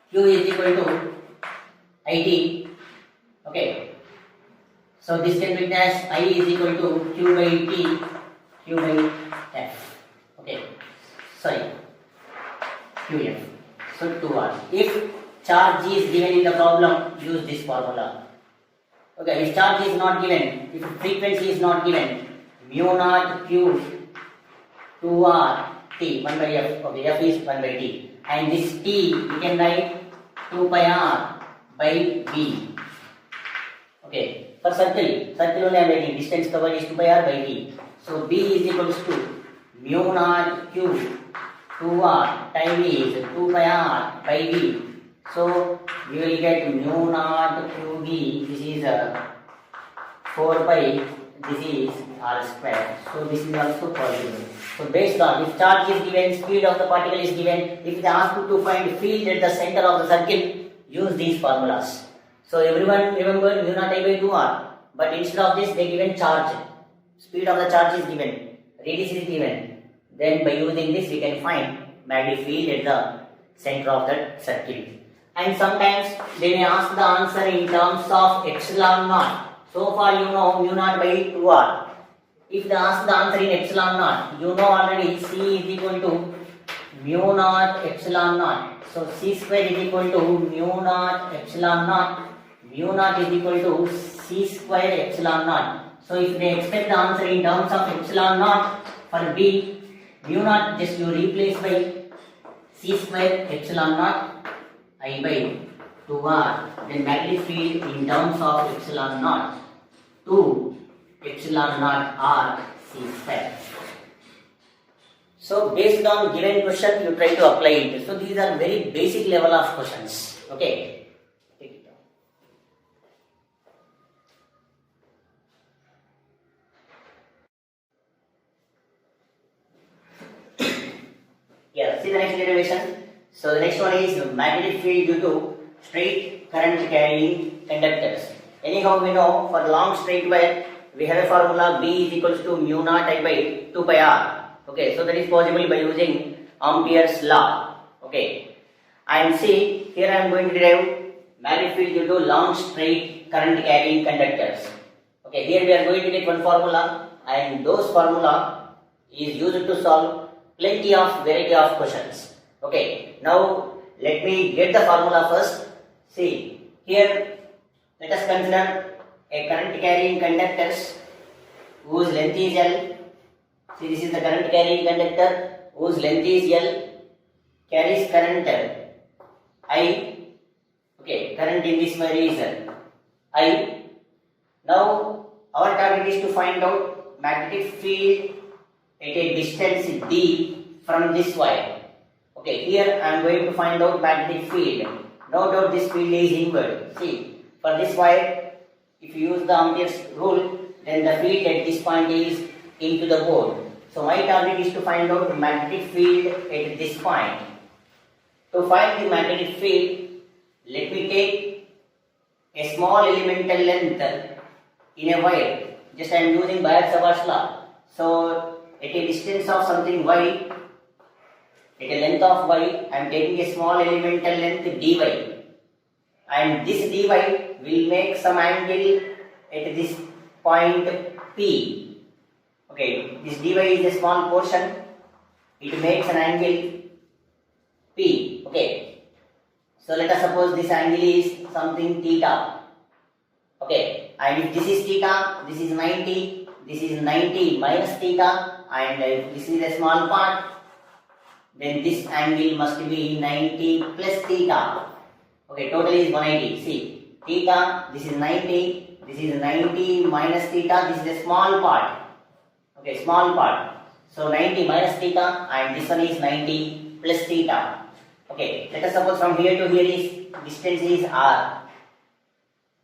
Q is equal to IT. Okay. So this can be written as I is equal to Q by T, Q by F. Okay. Sorry. QF. So 2R. If charge is given in the problem, use this formula. Okay. If charge is not given, if frequency is not given, mu naught Q 2R T 1 by F. Okay. F is 1 by T. And this T we can write 2 pi R by B. Okay, for circle only I am writing distance covered is 2 pi R by B. So B is equals to mu naught Q 2R time is 2 pi R by B. So you will get mu naught QB. This is 4 pi. This is R square. So this is also possible. So based on if charge is given, speed of the particle is given, if they ask you to find field at the center of the circle, use these formulas. So everyone remember mu naught I by 2R, but instead of this they given charge. Speed of the charge is given, radius is given. Then by using this we can find magnetic field at the center of that circle. And sometimes they may ask the answer in terms of epsilon naught. So far you know mu naught by 2R. If they ask the answer in epsilon naught, you know already C is equal to mu naught epsilon naught. So C square is equal to mu naught epsilon naught. Mu naught is equal to C square epsilon naught. So if they expect the answer in terms of epsilon naught for B, mu naught just you replace by C square epsilon naught I by 2R. Then magnetic field in terms of epsilon naught 2 epsilon naught R C square. So based on given question, you try to apply it. So these are very basic level of questions. Okay. Take it down. Yeah, see the next derivation. So the next one is magnetic field due to straight current carrying conductors. Anyhow, we know for long straight wire we have a formula B is equals to mu naught I by 2 pi R. Okay, so that is possible by using Ampere's law. Okay, and see here I am going to derive magnetic field due to long straight current carrying conductors. Okay, here we are going to get one formula, and those formula is used to solve plenty of variety of questions. Okay, now let me get the formula first. See here, let us consider a current carrying conductors whose length is L. See, this is the current carrying conductor whose length is L, carries current I. Okay, current in this wire is I. Now our target is to find out magnetic field at a distance d from this wire. Okay, here I am going to find out magnetic field. No doubt this field is inward. See, for this wire, if you use the Ampere's rule, then the field at this point is into the board. So my target is to find out the magnetic field at this point. To find the magnetic field, let me take a small elemental length in a wire. Just I am using Biot-Savart's law. So at a distance of something y, at a length of y, I am taking a small elemental length dy, and this dy will make some angle at this point P. Okay, this dy is a small portion, it makes an angle P. Okay, so let us suppose this angle is something theta. Okay, and if this is theta, this is 90, this is 90 minus theta, and if this is a small part, then this angle must be 90 plus theta. Okay, total is 180. See, theta, this is 90, this is 90 minus theta, this is a small part. Okay, small part. So 90 minus theta, and this one is 90 plus theta. Okay, let us suppose from here to here is distance is r.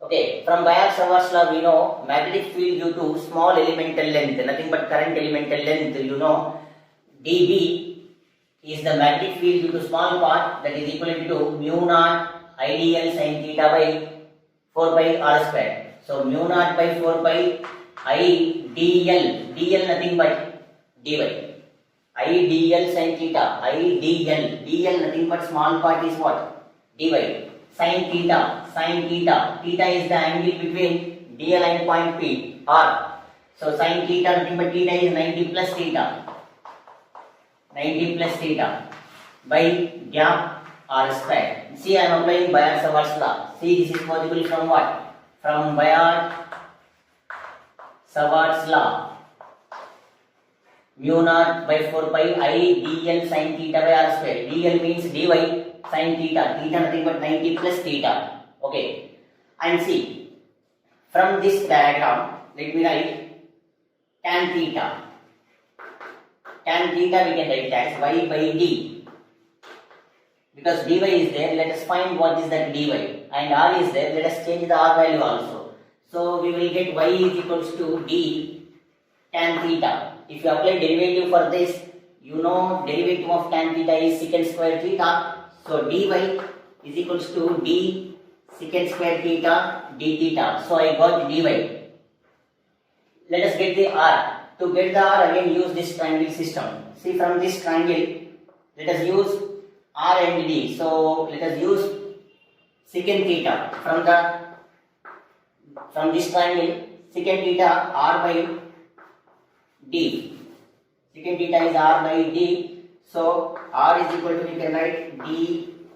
Okay, from Biot-Savart's law we know magnetic field due to small elemental length, nothing but current elemental length. You know dB is the magnetic field due to small part, that is equivalent to mu naught IDL sin theta by 4 pi r square. So mu naught by 4 pi IDL, DL nothing but dy. IDL sin theta, IDL, DL nothing but small part is what? Dy. Sin theta, theta is the angle between DL and point P, R. So sin theta nothing but theta is 90 plus theta. 90 plus theta by gap r square. See, I am applying Biot-Savart's law. See, this is possible from what? From Biot-Savart's law. Mu naught by 4 pi I dl sin theta by r square. Dl means dy sin theta. Theta nothing but 90 plus theta. Okay. And see, from this diagram, let me write tan theta. Tan theta we can write as y by d. Because dy is there, let us find what is that dy. And r is there, let us change the r value also. So we will get y is equals to d tan theta. If you apply derivative for this, you know derivative of tan theta is secant square theta. So dy is equals to d secant square theta d theta. So I got dy. Let us get the r. To get the r, again use this triangle system. See, from this triangle, let us use r and d. So let us use secant theta. From this triangle, secant theta r by d. Secant theta is r by d. So r is equal to, we can write d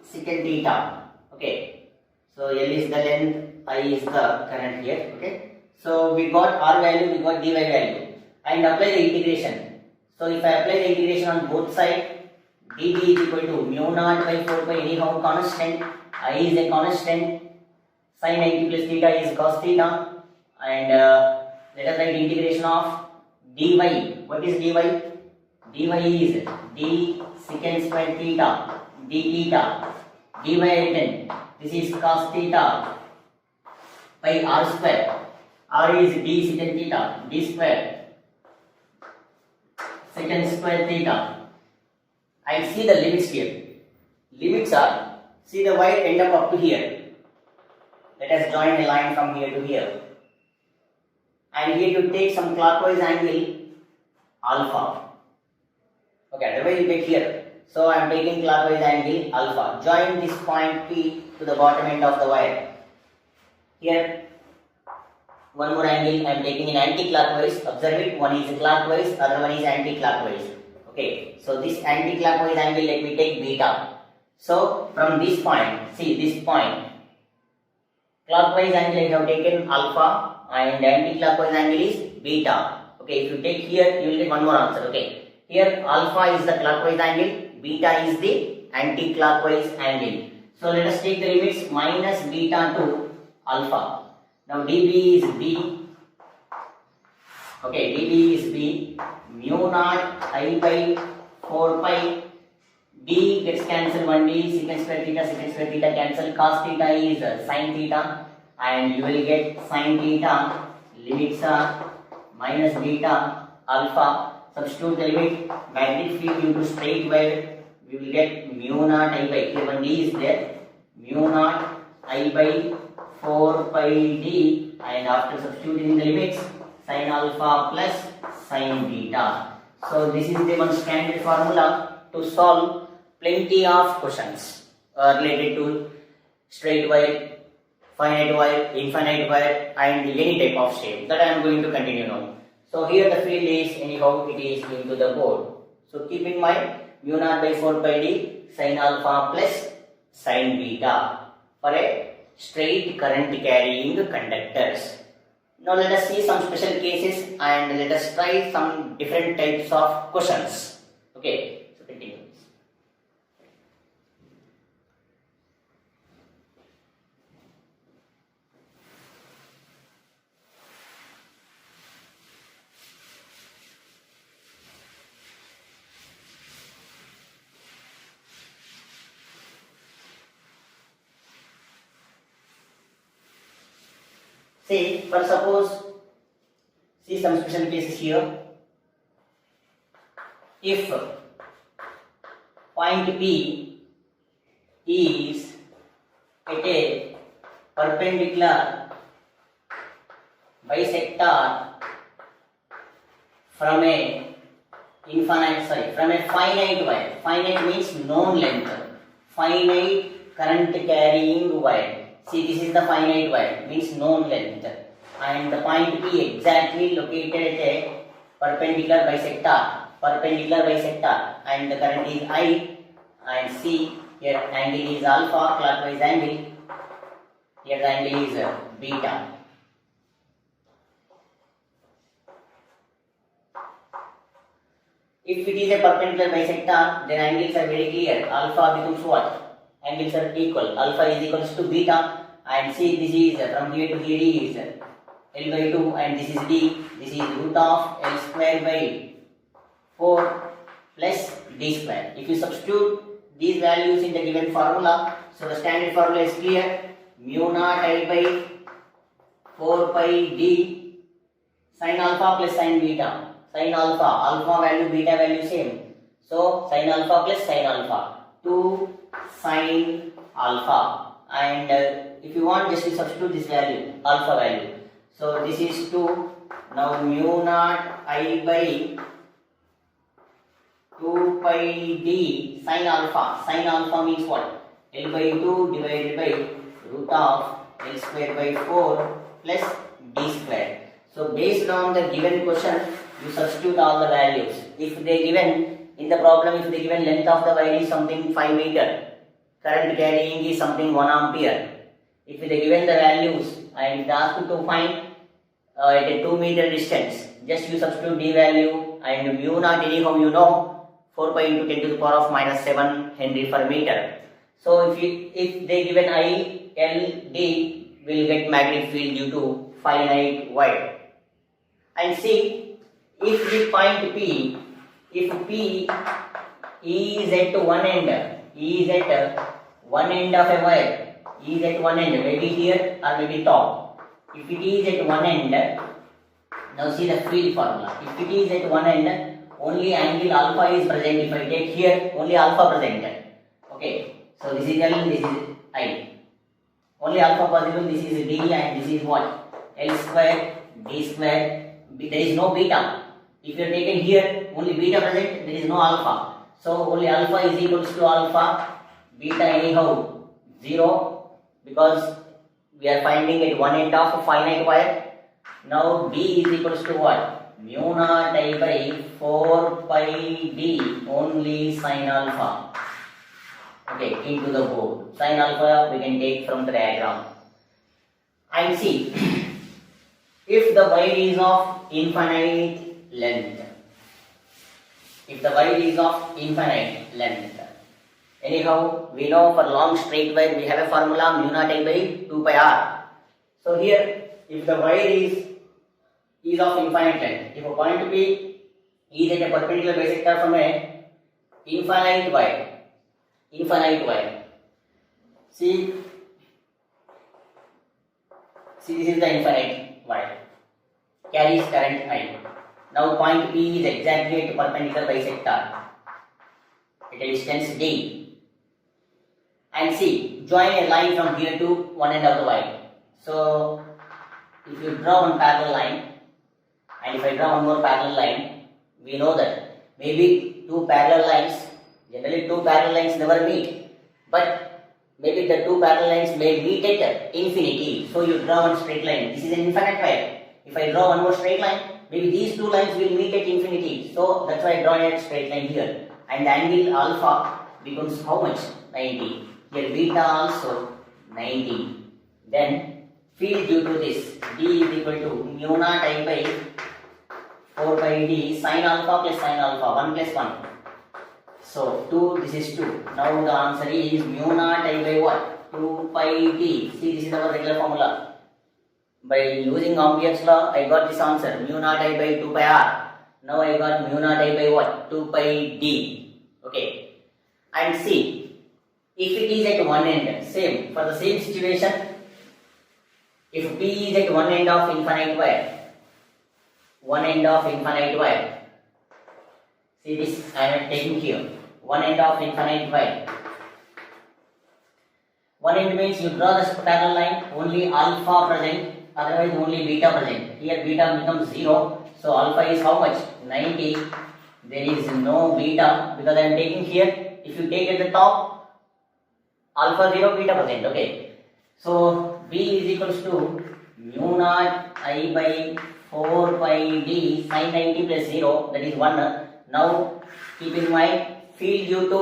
secant theta. Okay. So L is the length, I is the current here. Okay. So we got r value, we got dy value. And apply the integration. So if I apply the integration on both sides, dB is equal to mu naught by 4 pi anyhow constant, I is a constant, sin 90 plus theta is cos theta, and Let us write integration of dy. What is dy? dy is d secant square theta d theta. dy written. This is cos theta by r square. R is d secant theta d square secant square theta. And see the limits here. Limits are, see the wire end up to here. Let us join a line from here to here. And here you take some clockwise angle alpha. Okay, otherwise you take here. So I am taking clockwise angle alpha. Join this point P to the bottom end of the wire. Here, one more angle I am taking in anti-clockwise. Observe it. One is clockwise, other one is anti-clockwise. Okay, so this anti-clockwise angle, let me take beta. So from this point, see this point, clockwise angle I have taken alpha and anti-clockwise angle is beta. Okay, if you take here, you will get one more answer. Okay, here alpha is the clockwise angle, beta is the anti-clockwise angle. So let us take the limits minus beta to alpha. Now dB is B. Okay, dB is B. Mu naught I by 4 pi. D gets cancelled, 1D, secant square theta cancel, cos theta is sin theta, and you will get sin theta, limits are minus beta, alpha, substitute the limit, magnetic field due to straight wire, we will get mu naught I by, here 1D is there, mu naught I by 4 pi D, and after substituting the limits, sin alpha plus sin beta. So this is the one standard formula to solve plenty of questions related to straight wire, finite wire, infinite wire, and any type of shape that I am going to continue now. So here the field is anyhow it is into the board. So keep in mind mu naught by 4 pi d sin alpha plus sin beta for a straight current carrying conductors. Now let us see some special cases and let us try some different types of questions. Okay, so continue. See, for suppose, see some special cases here. If point P is at a perpendicular bisector from a finite wire. Finite means known length. Finite current carrying wire. See, this is the finite wire, means known length, and the point P exactly located at a perpendicular bisector, and the current is I, and see here angle is alpha, clockwise angle, here the angle is beta. If it is a perpendicular bisector, then angles are very clear. Alpha becomes what? Angles are equal. Alpha is equals to beta, and see this is from here to here is L by 2, and this is D. This is root of L square by 4 plus D square. If you substitute these values in the given formula, so the standard formula is clear. Mu naught I by 4 pi D sin alpha plus sin beta. Sin alpha value, beta value same. So sin alpha plus sin alpha, 2 sin alpha, and if you want just to substitute this value, alpha value. So this is 2. Now mu naught I by 2 pi d sin alpha. Sin alpha means what? L by 2 divided by root of L square by 4 plus D square. So based on the given question, you substitute all the values. If they given in the problem, if they given length of the wire is something 5 meter, current carrying is something 1 ampere. If they given the values and asked to find at a 2 meter distance, just you substitute D value and mu naught anyhow you know 4 pi into 10 to the power of minus 7 Henry per meter. So if they given I, L, D, will get magnetic field due to finite wire. And see, if the point P, if P is at one end, is at one end of a wire, is at one end, maybe here or maybe top. If it is at one end, now see the field formula. If it is at one end, only angle alpha is present. If I take here, only alpha present. Okay, so this is L, this is I. Only alpha possible, this is D and this is what? L square, D square, there is no beta. If you are taken here, only beta present, there is no alpha. So only alpha is equals to alpha, beta anyhow 0, because we are finding at one end of a finite wire. Now D is equals to what? Mu naught I by 4 pi D only sin alpha. Okay, into the board. Sin alpha we can take from the diagram. And see, if the wire is of infinite length, if the wire is of infinite length, anyhow we know for long straight wire we have a formula mu naught I by 2 pi r. So here, if the wire is of infinite length, if a point P is at a perpendicular bisector from a infinite wire, see this is the infinite wire, carries current I. Now point P is exactly at perpendicular bisector at a distance D, and see, join a line from here to one end of the wire. So if you draw one parallel line, and if I draw one more parallel line, we know that maybe two parallel lines, generally two parallel lines never meet, but maybe the two parallel lines may meet at infinity. So you draw one straight line. This is an infinite wire. If I draw one more straight line, maybe these two lines will meet at infinity. So that's why I draw a straight line here. And the angle alpha becomes how much? 90. Here beta also 90. Then field due to this, D is equal to mu naught I by 4 pi D sin alpha plus sin alpha, 1 plus 1. So 2, this is 2. Now the answer is mu naught I by what? 2 pi D. See, this is our regular formula. By using Ampere's law, I got this answer, mu naught I by 2 pi r. Now I got mu naught I by what? 2 pi D. Okay. And see, if it is at one end, same, for the same situation, if P is at one end of infinite wire, see this, I am taking here, one end of infinite wire. One end means you draw this parallel line, only alpha present, otherwise only beta present. Here beta becomes 0, so alpha is how much? 90. There is no beta because I am taking here. If you take at the top, alpha 0, beta present. Okay. So B is equals to mu naught I by 4 pi D sin 90 plus 0, that is 1. Now keep in mind, field due to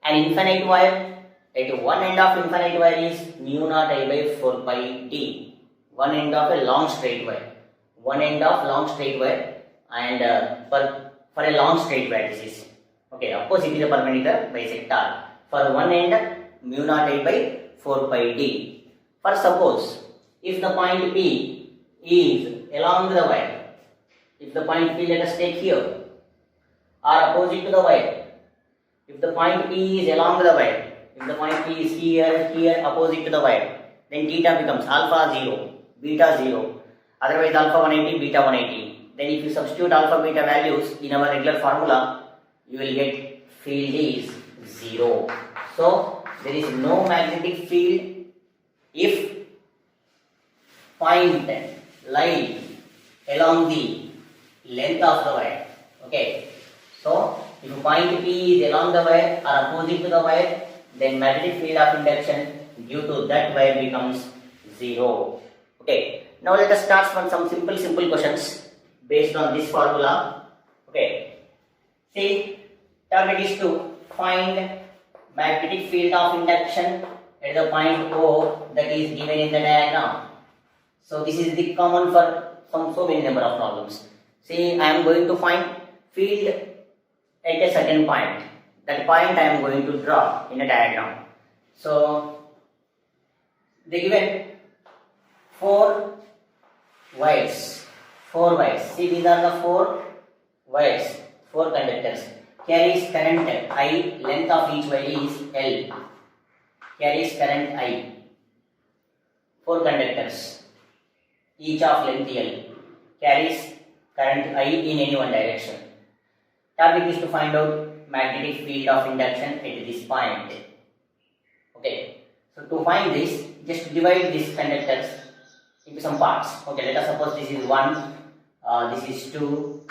an infinite wire, at one end of infinite wire is mu naught I by 4 pi D. One end of a long straight wire. And for a long straight wire this is. Okay, of course it is a perpendicular bisector. For one end, mu naught I by 4 pi D. For suppose, if the point P is along the wire, if the point P, let us take here, are opposite to the wire. If the point P is along the wire, if the point P is here, opposite to the wire, then theta becomes alpha 0, beta 0, otherwise alpha 180, beta 180. Then if you substitute alpha beta values in our regular formula, you will get field is 0. So there is no magnetic field if point lie along the length of the wire. Okay. So if point P is along the wire or opposite to the wire, then magnetic field of induction due to that wire becomes 0. Okay. Now let us start from some simple questions based on this formula. Okay. See, target is to find magnetic field of induction at the point O that is given in the diagram. So this is the common for so many number of problems. See, I am going to find field at a certain point. That point I am going to draw in a diagram. So they given four wires 4 wires. See, these are the 4 wires, 4 conductors. Carries current I, length of each wire is L. Carries current I. 4 conductors, each of length L. Carries current I in any one direction. Target is to find out magnetic field of induction at this point. Okay, so to find this, just divide these conductors into some parts. Okay, let us suppose this is 1, this is 2,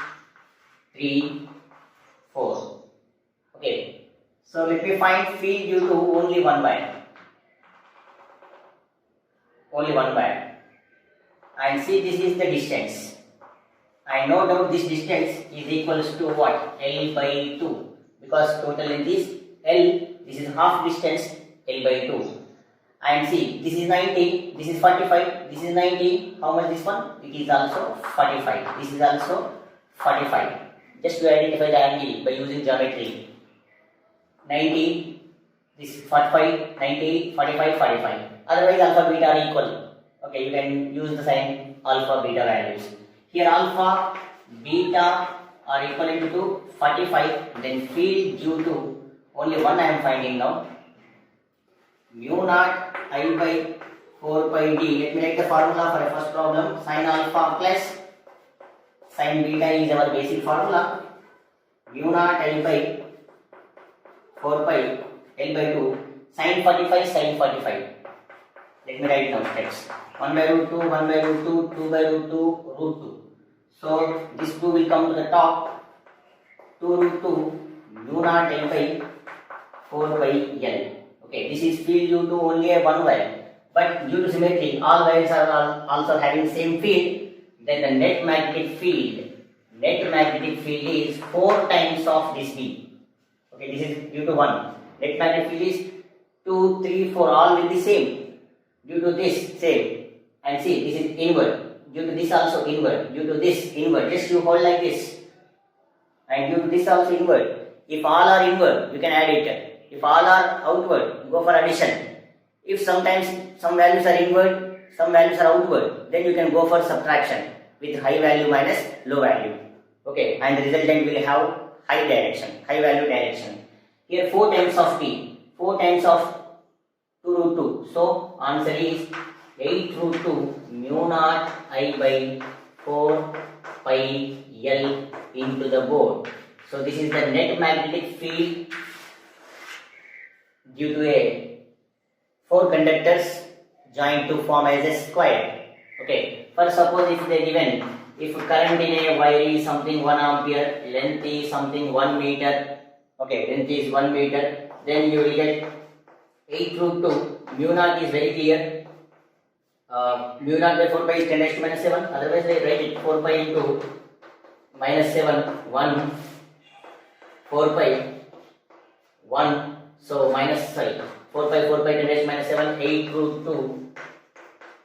3, 4. Okay, so let me find field due to only one wire. Only one wire. And see, this is the distance. I know that this distance is equals to what? L by 2. Because total length is L. This is half distance, L by 2. And see, this is 90, this is 45, this is 90. How much this one? It is also 45. This is also 45. Just to identify the angle by using geometry. 90, this 45, 90, 45, 45. Otherwise, alpha, beta are equal. Okay, you can use the sign alpha, beta values. Here, alpha, beta are equivalent to 45. Then field due to only one I am finding now. Mu naught I by 4 pi d. Let me write the formula for a first problem. Sin alpha plus sin beta is our basic formula. Mu naught I by 4 pi L by 2. Sin 45, sin 45. Let me write down steps. 1 by root 2, 1 by root 2, 2 by root 2, root 2. So this 2 will come to the top. 2 root 2 mu naught L by 4 by L. Okay, this is field due to only a one wire, but due to symmetry, all wires are also having same field. Then the net magnetic field is 4 times of this B. Okay, this is due to 1. Net magnetic field is 2, 3, 4, all will be same. Due to this, same. And see, this is inward. Due to this also inward. Due to this inward. Just you hold like this. And due to this also inward. If all are inward, you can add it. If all are outward, go for addition. If sometimes some values are inward, some values are outward, then you can go for subtraction with high value minus low value. Okay, and the resultant will have high value direction. Here 4 times of T, 4 times of 2 root 2. So answer is 8 root 2 mu naught I by 4 pi L into the board. So this is the net magnetic field due to a 4 conductors joined to form as a square. Okay, first suppose if they given, if current in a wire is something 1 ampere, length is something 1 meter, okay, length is 1 meter, then you will get 8 root 2, mu naught is very clear, mu naught by 4 pi is 10 raised to minus 7, otherwise I write it 4 pi into minus 7, 1, 4 pi, 1, so minus 4 pi 10 raised to minus 7, 8 root 2,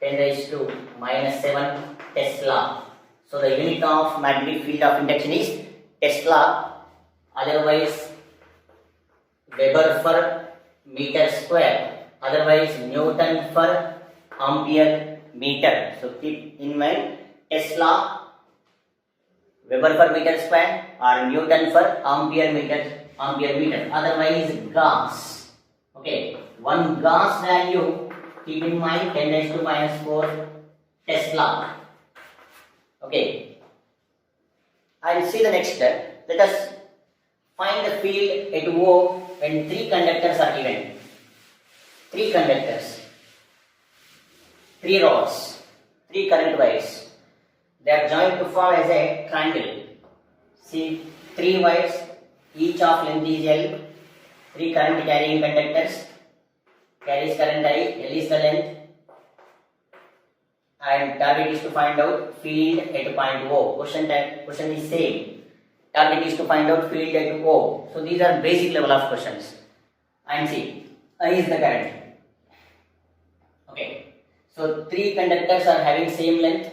10 raised to minus 7 Tesla. So the unit of magnetic field of induction is Tesla, otherwise Weber per meter square, otherwise Newton per ampere meter. So keep in mind Tesla, Weber per meter square or Newton per ampere meter, otherwise Gauss. Okay, one Gauss value, keep in mind 10 raised to minus 4 Tesla. Okay, and see the next step. Let us find the field at O when 3 conductors are given. 3 conductors, 3 rods, 3 current wires. They are joined to form as a triangle. See, 3 wires, each of length is L, 3 current carrying conductors, carries current I, L is the length, and target is to find out field at point O. Question is same. Target is to find out field at O. So these are basic level of questions. And see, I is the current. Okay, so 3 conductors are having same length,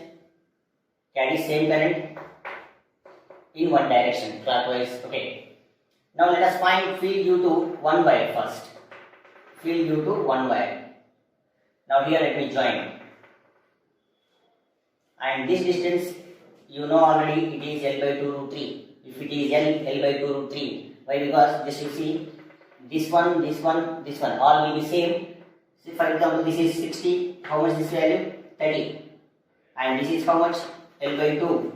carry same current in one direction, clockwise. Okay, now let us find field due to one wire first. Field due to one wire. Now here let me join. And this distance you know already it is L by 2 root 3. If it is L by 2 root 3. Why? Because just you see this one, this one, this one all will be same. See, for example, this is 60. How much this value? 30. And this is how much? L by 2.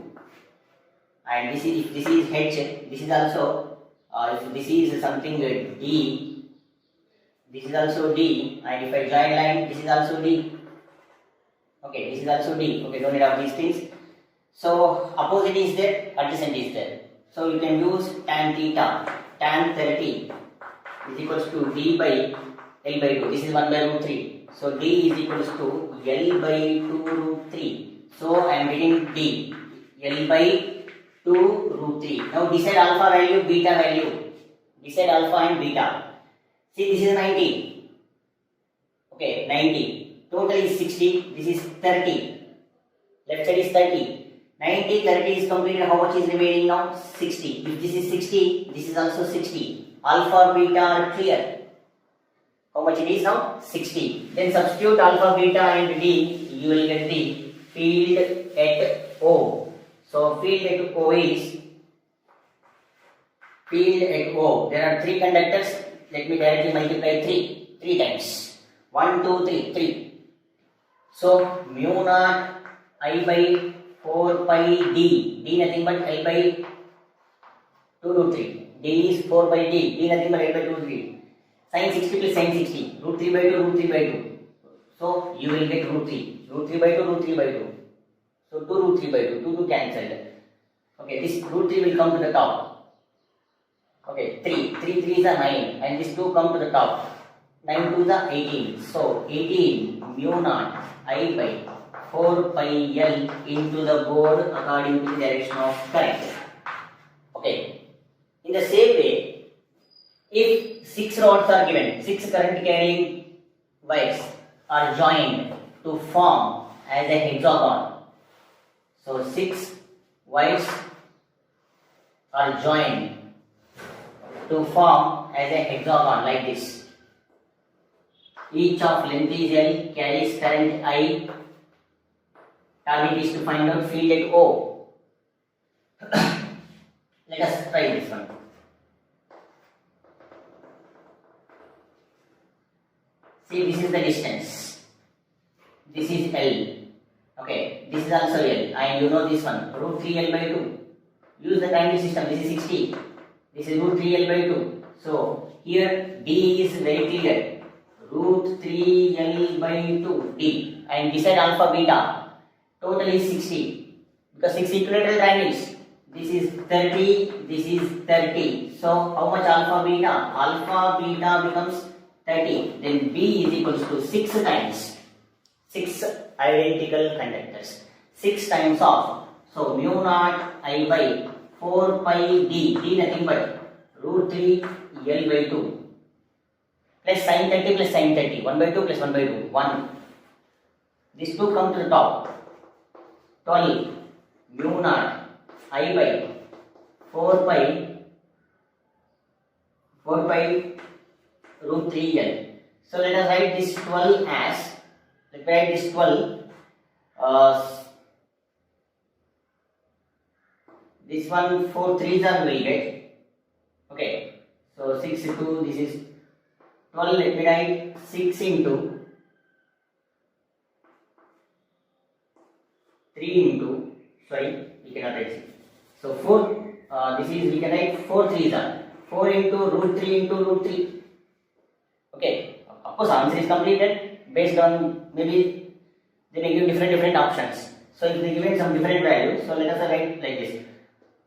And this is, if this is H, this is also, if this is something D, this is also D. And if I join line, this is also D. Okay, this is also D. Okay, don't need of these things. So opposite is there, adjacent is there. So you can use tan theta, tan 30 is equals to D by L by 2. This is 1 by root 3. So D is equals to L by 2 root 3. So I am getting D, L by 2 root 3. Now decide alpha value, beta value. Decide alpha and beta. See, this is 90. Okay, 90. Total is 60. This is 30. Left side is 30. 90, 30 is completed. How much is remaining now? 60. If this is 60, this is also 60. Alpha, beta are clear. How much it is now? 60. Then substitute alpha, beta and D. You will get the field at O. So field at O is field at O. There are 3 conductors. Let me directly multiply 3 times. 1, 2, 3, 3. So mu naught I by 4 pi D. D nothing but L by 2 root 3. D is 4 by D. D nothing but L by 2 root 3. Sin 60 plus sin 60. Root 3 by 2, root 3 by 2. So you will get root 3. Root 3 by 2, root 3 by 2. So 2 root 3 by 2. 2 cancelled. Okay, this root 3 will come to the top. Okay, 3. 3 3s are 9. And this 2 come to the top. 9 2s are 18. So 18 mu naught I by 4 pi L into the board according to the direction of current. Okay. In the same way, if 6 rods are given, 6 current carrying wires are joined to form as a hexagon. So 6 wires are joined to form as a hexagon like this. Each of length is L, carries current I. Target is to find out field at O. Let us try this one. See, this is the distance. This is L. Okay, this is also L. And you know this one, root 3L by 2. Use the timing system. This is 60. This is root 3L by 2. So, here D is very clear. Root 3L by 2 D. And decide alpha beta. Total is 60 because 6 equilateral triangles. This is 30, this is 30. So how much alpha beta? Alpha beta becomes 30. Then B is equals to 6 times 6 identical conductors. 6 times of. So mu naught I by 4 pi D. D nothing but root 3 L by 2 plus sin 30 plus sin 30. 1 by 2 plus 1 by 2. 1. These 2 come to the top. 12 mu naught I by 4 pi root 3L. So let us write this 12 as, let me write this 12, this one 4 3s are will get, okay, so 6 2, this is 12, let me write 6 into 3 into, sorry, we cannot write 6. So 4, this is, we can write 4 3s are, 4 into root 3 into root 3. Okay, of course answer is completed based on, maybe they may give different options. So if they given some different values, so let us write like this.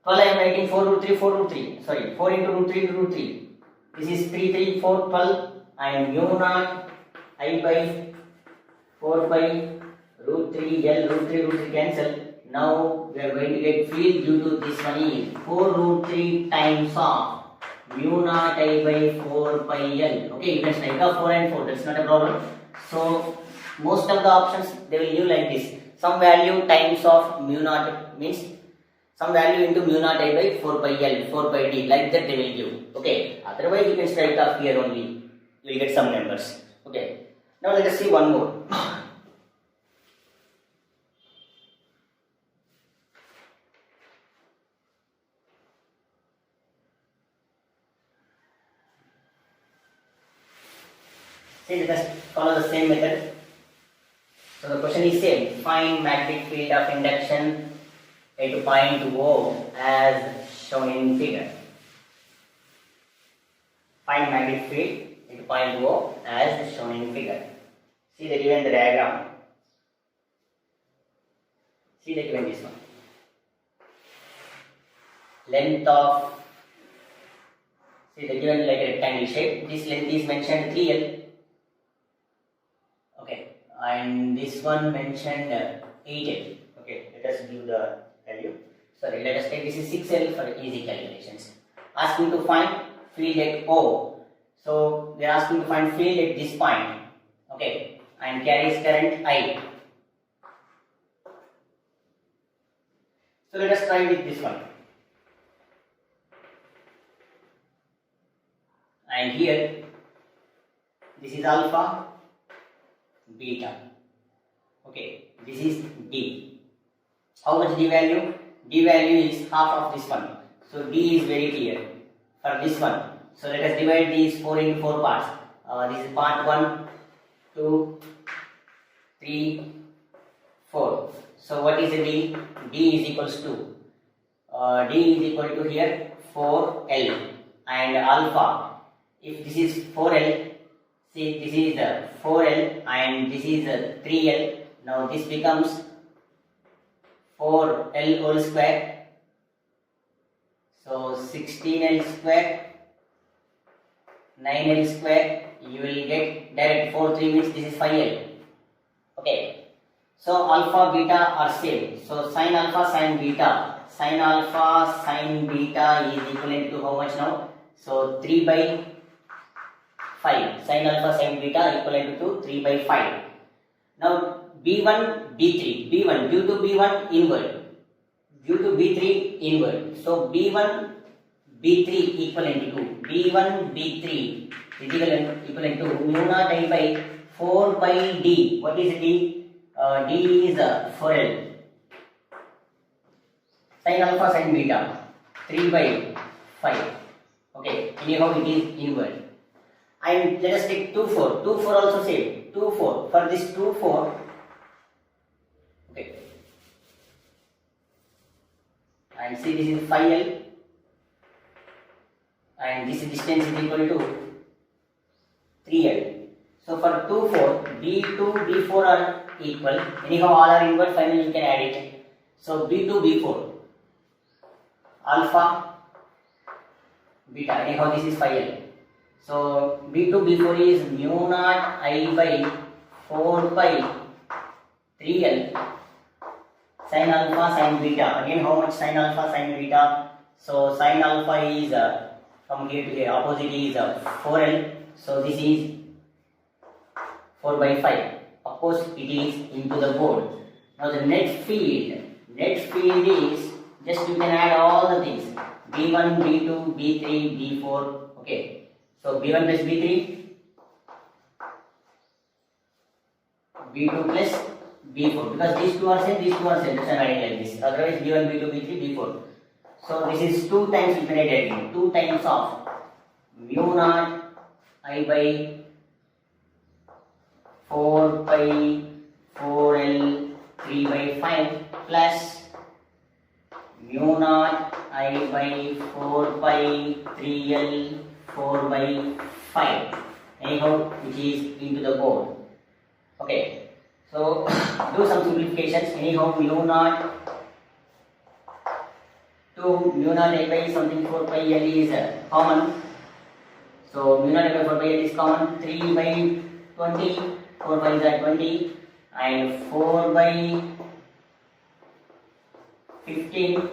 12 I am writing 4 root 3, 4 root 3, sorry, 4 into root 3 into root 3. This is 3 3, 4, 12 and mu naught I by 4 pi root 3 L, root 3 cancel. Now we are going to get field due to this one is 4 root 3 times of mu naught I by 4 pi L. Okay, you can strike off 4 and 4, that's not a problem. So most of the options they will give like this. Some value times of mu naught means some value into mu naught I by 4 pi L, 4 pi D, like that they will give. Okay, otherwise you can strike off here only, you will get some numbers. Okay, now let us see one more. See, let us follow the same method. So the question is same. Find magnetic field of induction at point O as shown in figure. Find magnetic field at point O as shown in figure. See the given the diagram. See the given this one. Length of, see the given like a rectangle shape. This length is mentioned 3L. Okay, and this one mentioned 8L. Okay, let us give the value. Sorry, let us take this is 6L for easy calculations. Asking to find field at O. So they are asking to find field at this point. Okay, and carries current I. So let us try with this one. And here, this is alpha, beta. Okay, this is D. How much D value? D value is half of this one. So D is very clear for this one. So let us divide these 4 into 4 parts. This is part 1, 2, 3, 4. So what is the D? D is equals to D is equal to here 4L and alpha. If this is 4L, see this is 4L and this is 3L. Now this becomes 4L whole square. So 16L square, 9L square. You will get direct 4 3 means this is 5L. Okay. So alpha beta are same. So sin alpha sin beta. Sin alpha sin beta is equivalent to how much now? So 3 by 5. Sin alpha sin beta equivalent to 3 by 5. Now B1 B3. B1 due to B1 inward. Due to B3 inward. So B1 B3 equivalent to B1 B3 is equivalent to mu naught I by 4 by D. What is D? D is 4L. Sin alpha sin beta 3 by 5. Okay, anyhow it is inward. And let us take 2 4. 2 4 also same. 2 4. For this 2 4. Okay. And see this is 5L. And this distance is equal to 3L. So for 2 4, B2 B4 are equal. Anyhow all are inward, finally you can add it. So B2 B4 alpha beta, anyhow this is 5L. So B2 B4 is mu naught I by 4 by 3L sin alpha sin beta. Again how much sin alpha sin beta? So sin alpha is from here to here, opposite is 4L. So this is 4 by 5. Of course it is into the board. Now the net field is just you can add all the things B1, B2, B3, B4. Okay, so B1 plus B3, B2 plus B4, because these two are same, these two are same, that's why I'm adding like this. Otherwise B1, B2, B3, B4. So this is 2 times infinite addition, 2 times of mu naught I by 4 by 4L 3 by 5 plus mu naught I by 4 by 3L 4 by 5. Anyhow, which is into the board. Okay, so do some simplifications. Anyhow, mu naught to mu naught I by something 4 by L is common. So mu naught I by 4 by L is common. 3 by 20. 4 by is at 20 and 4 by 15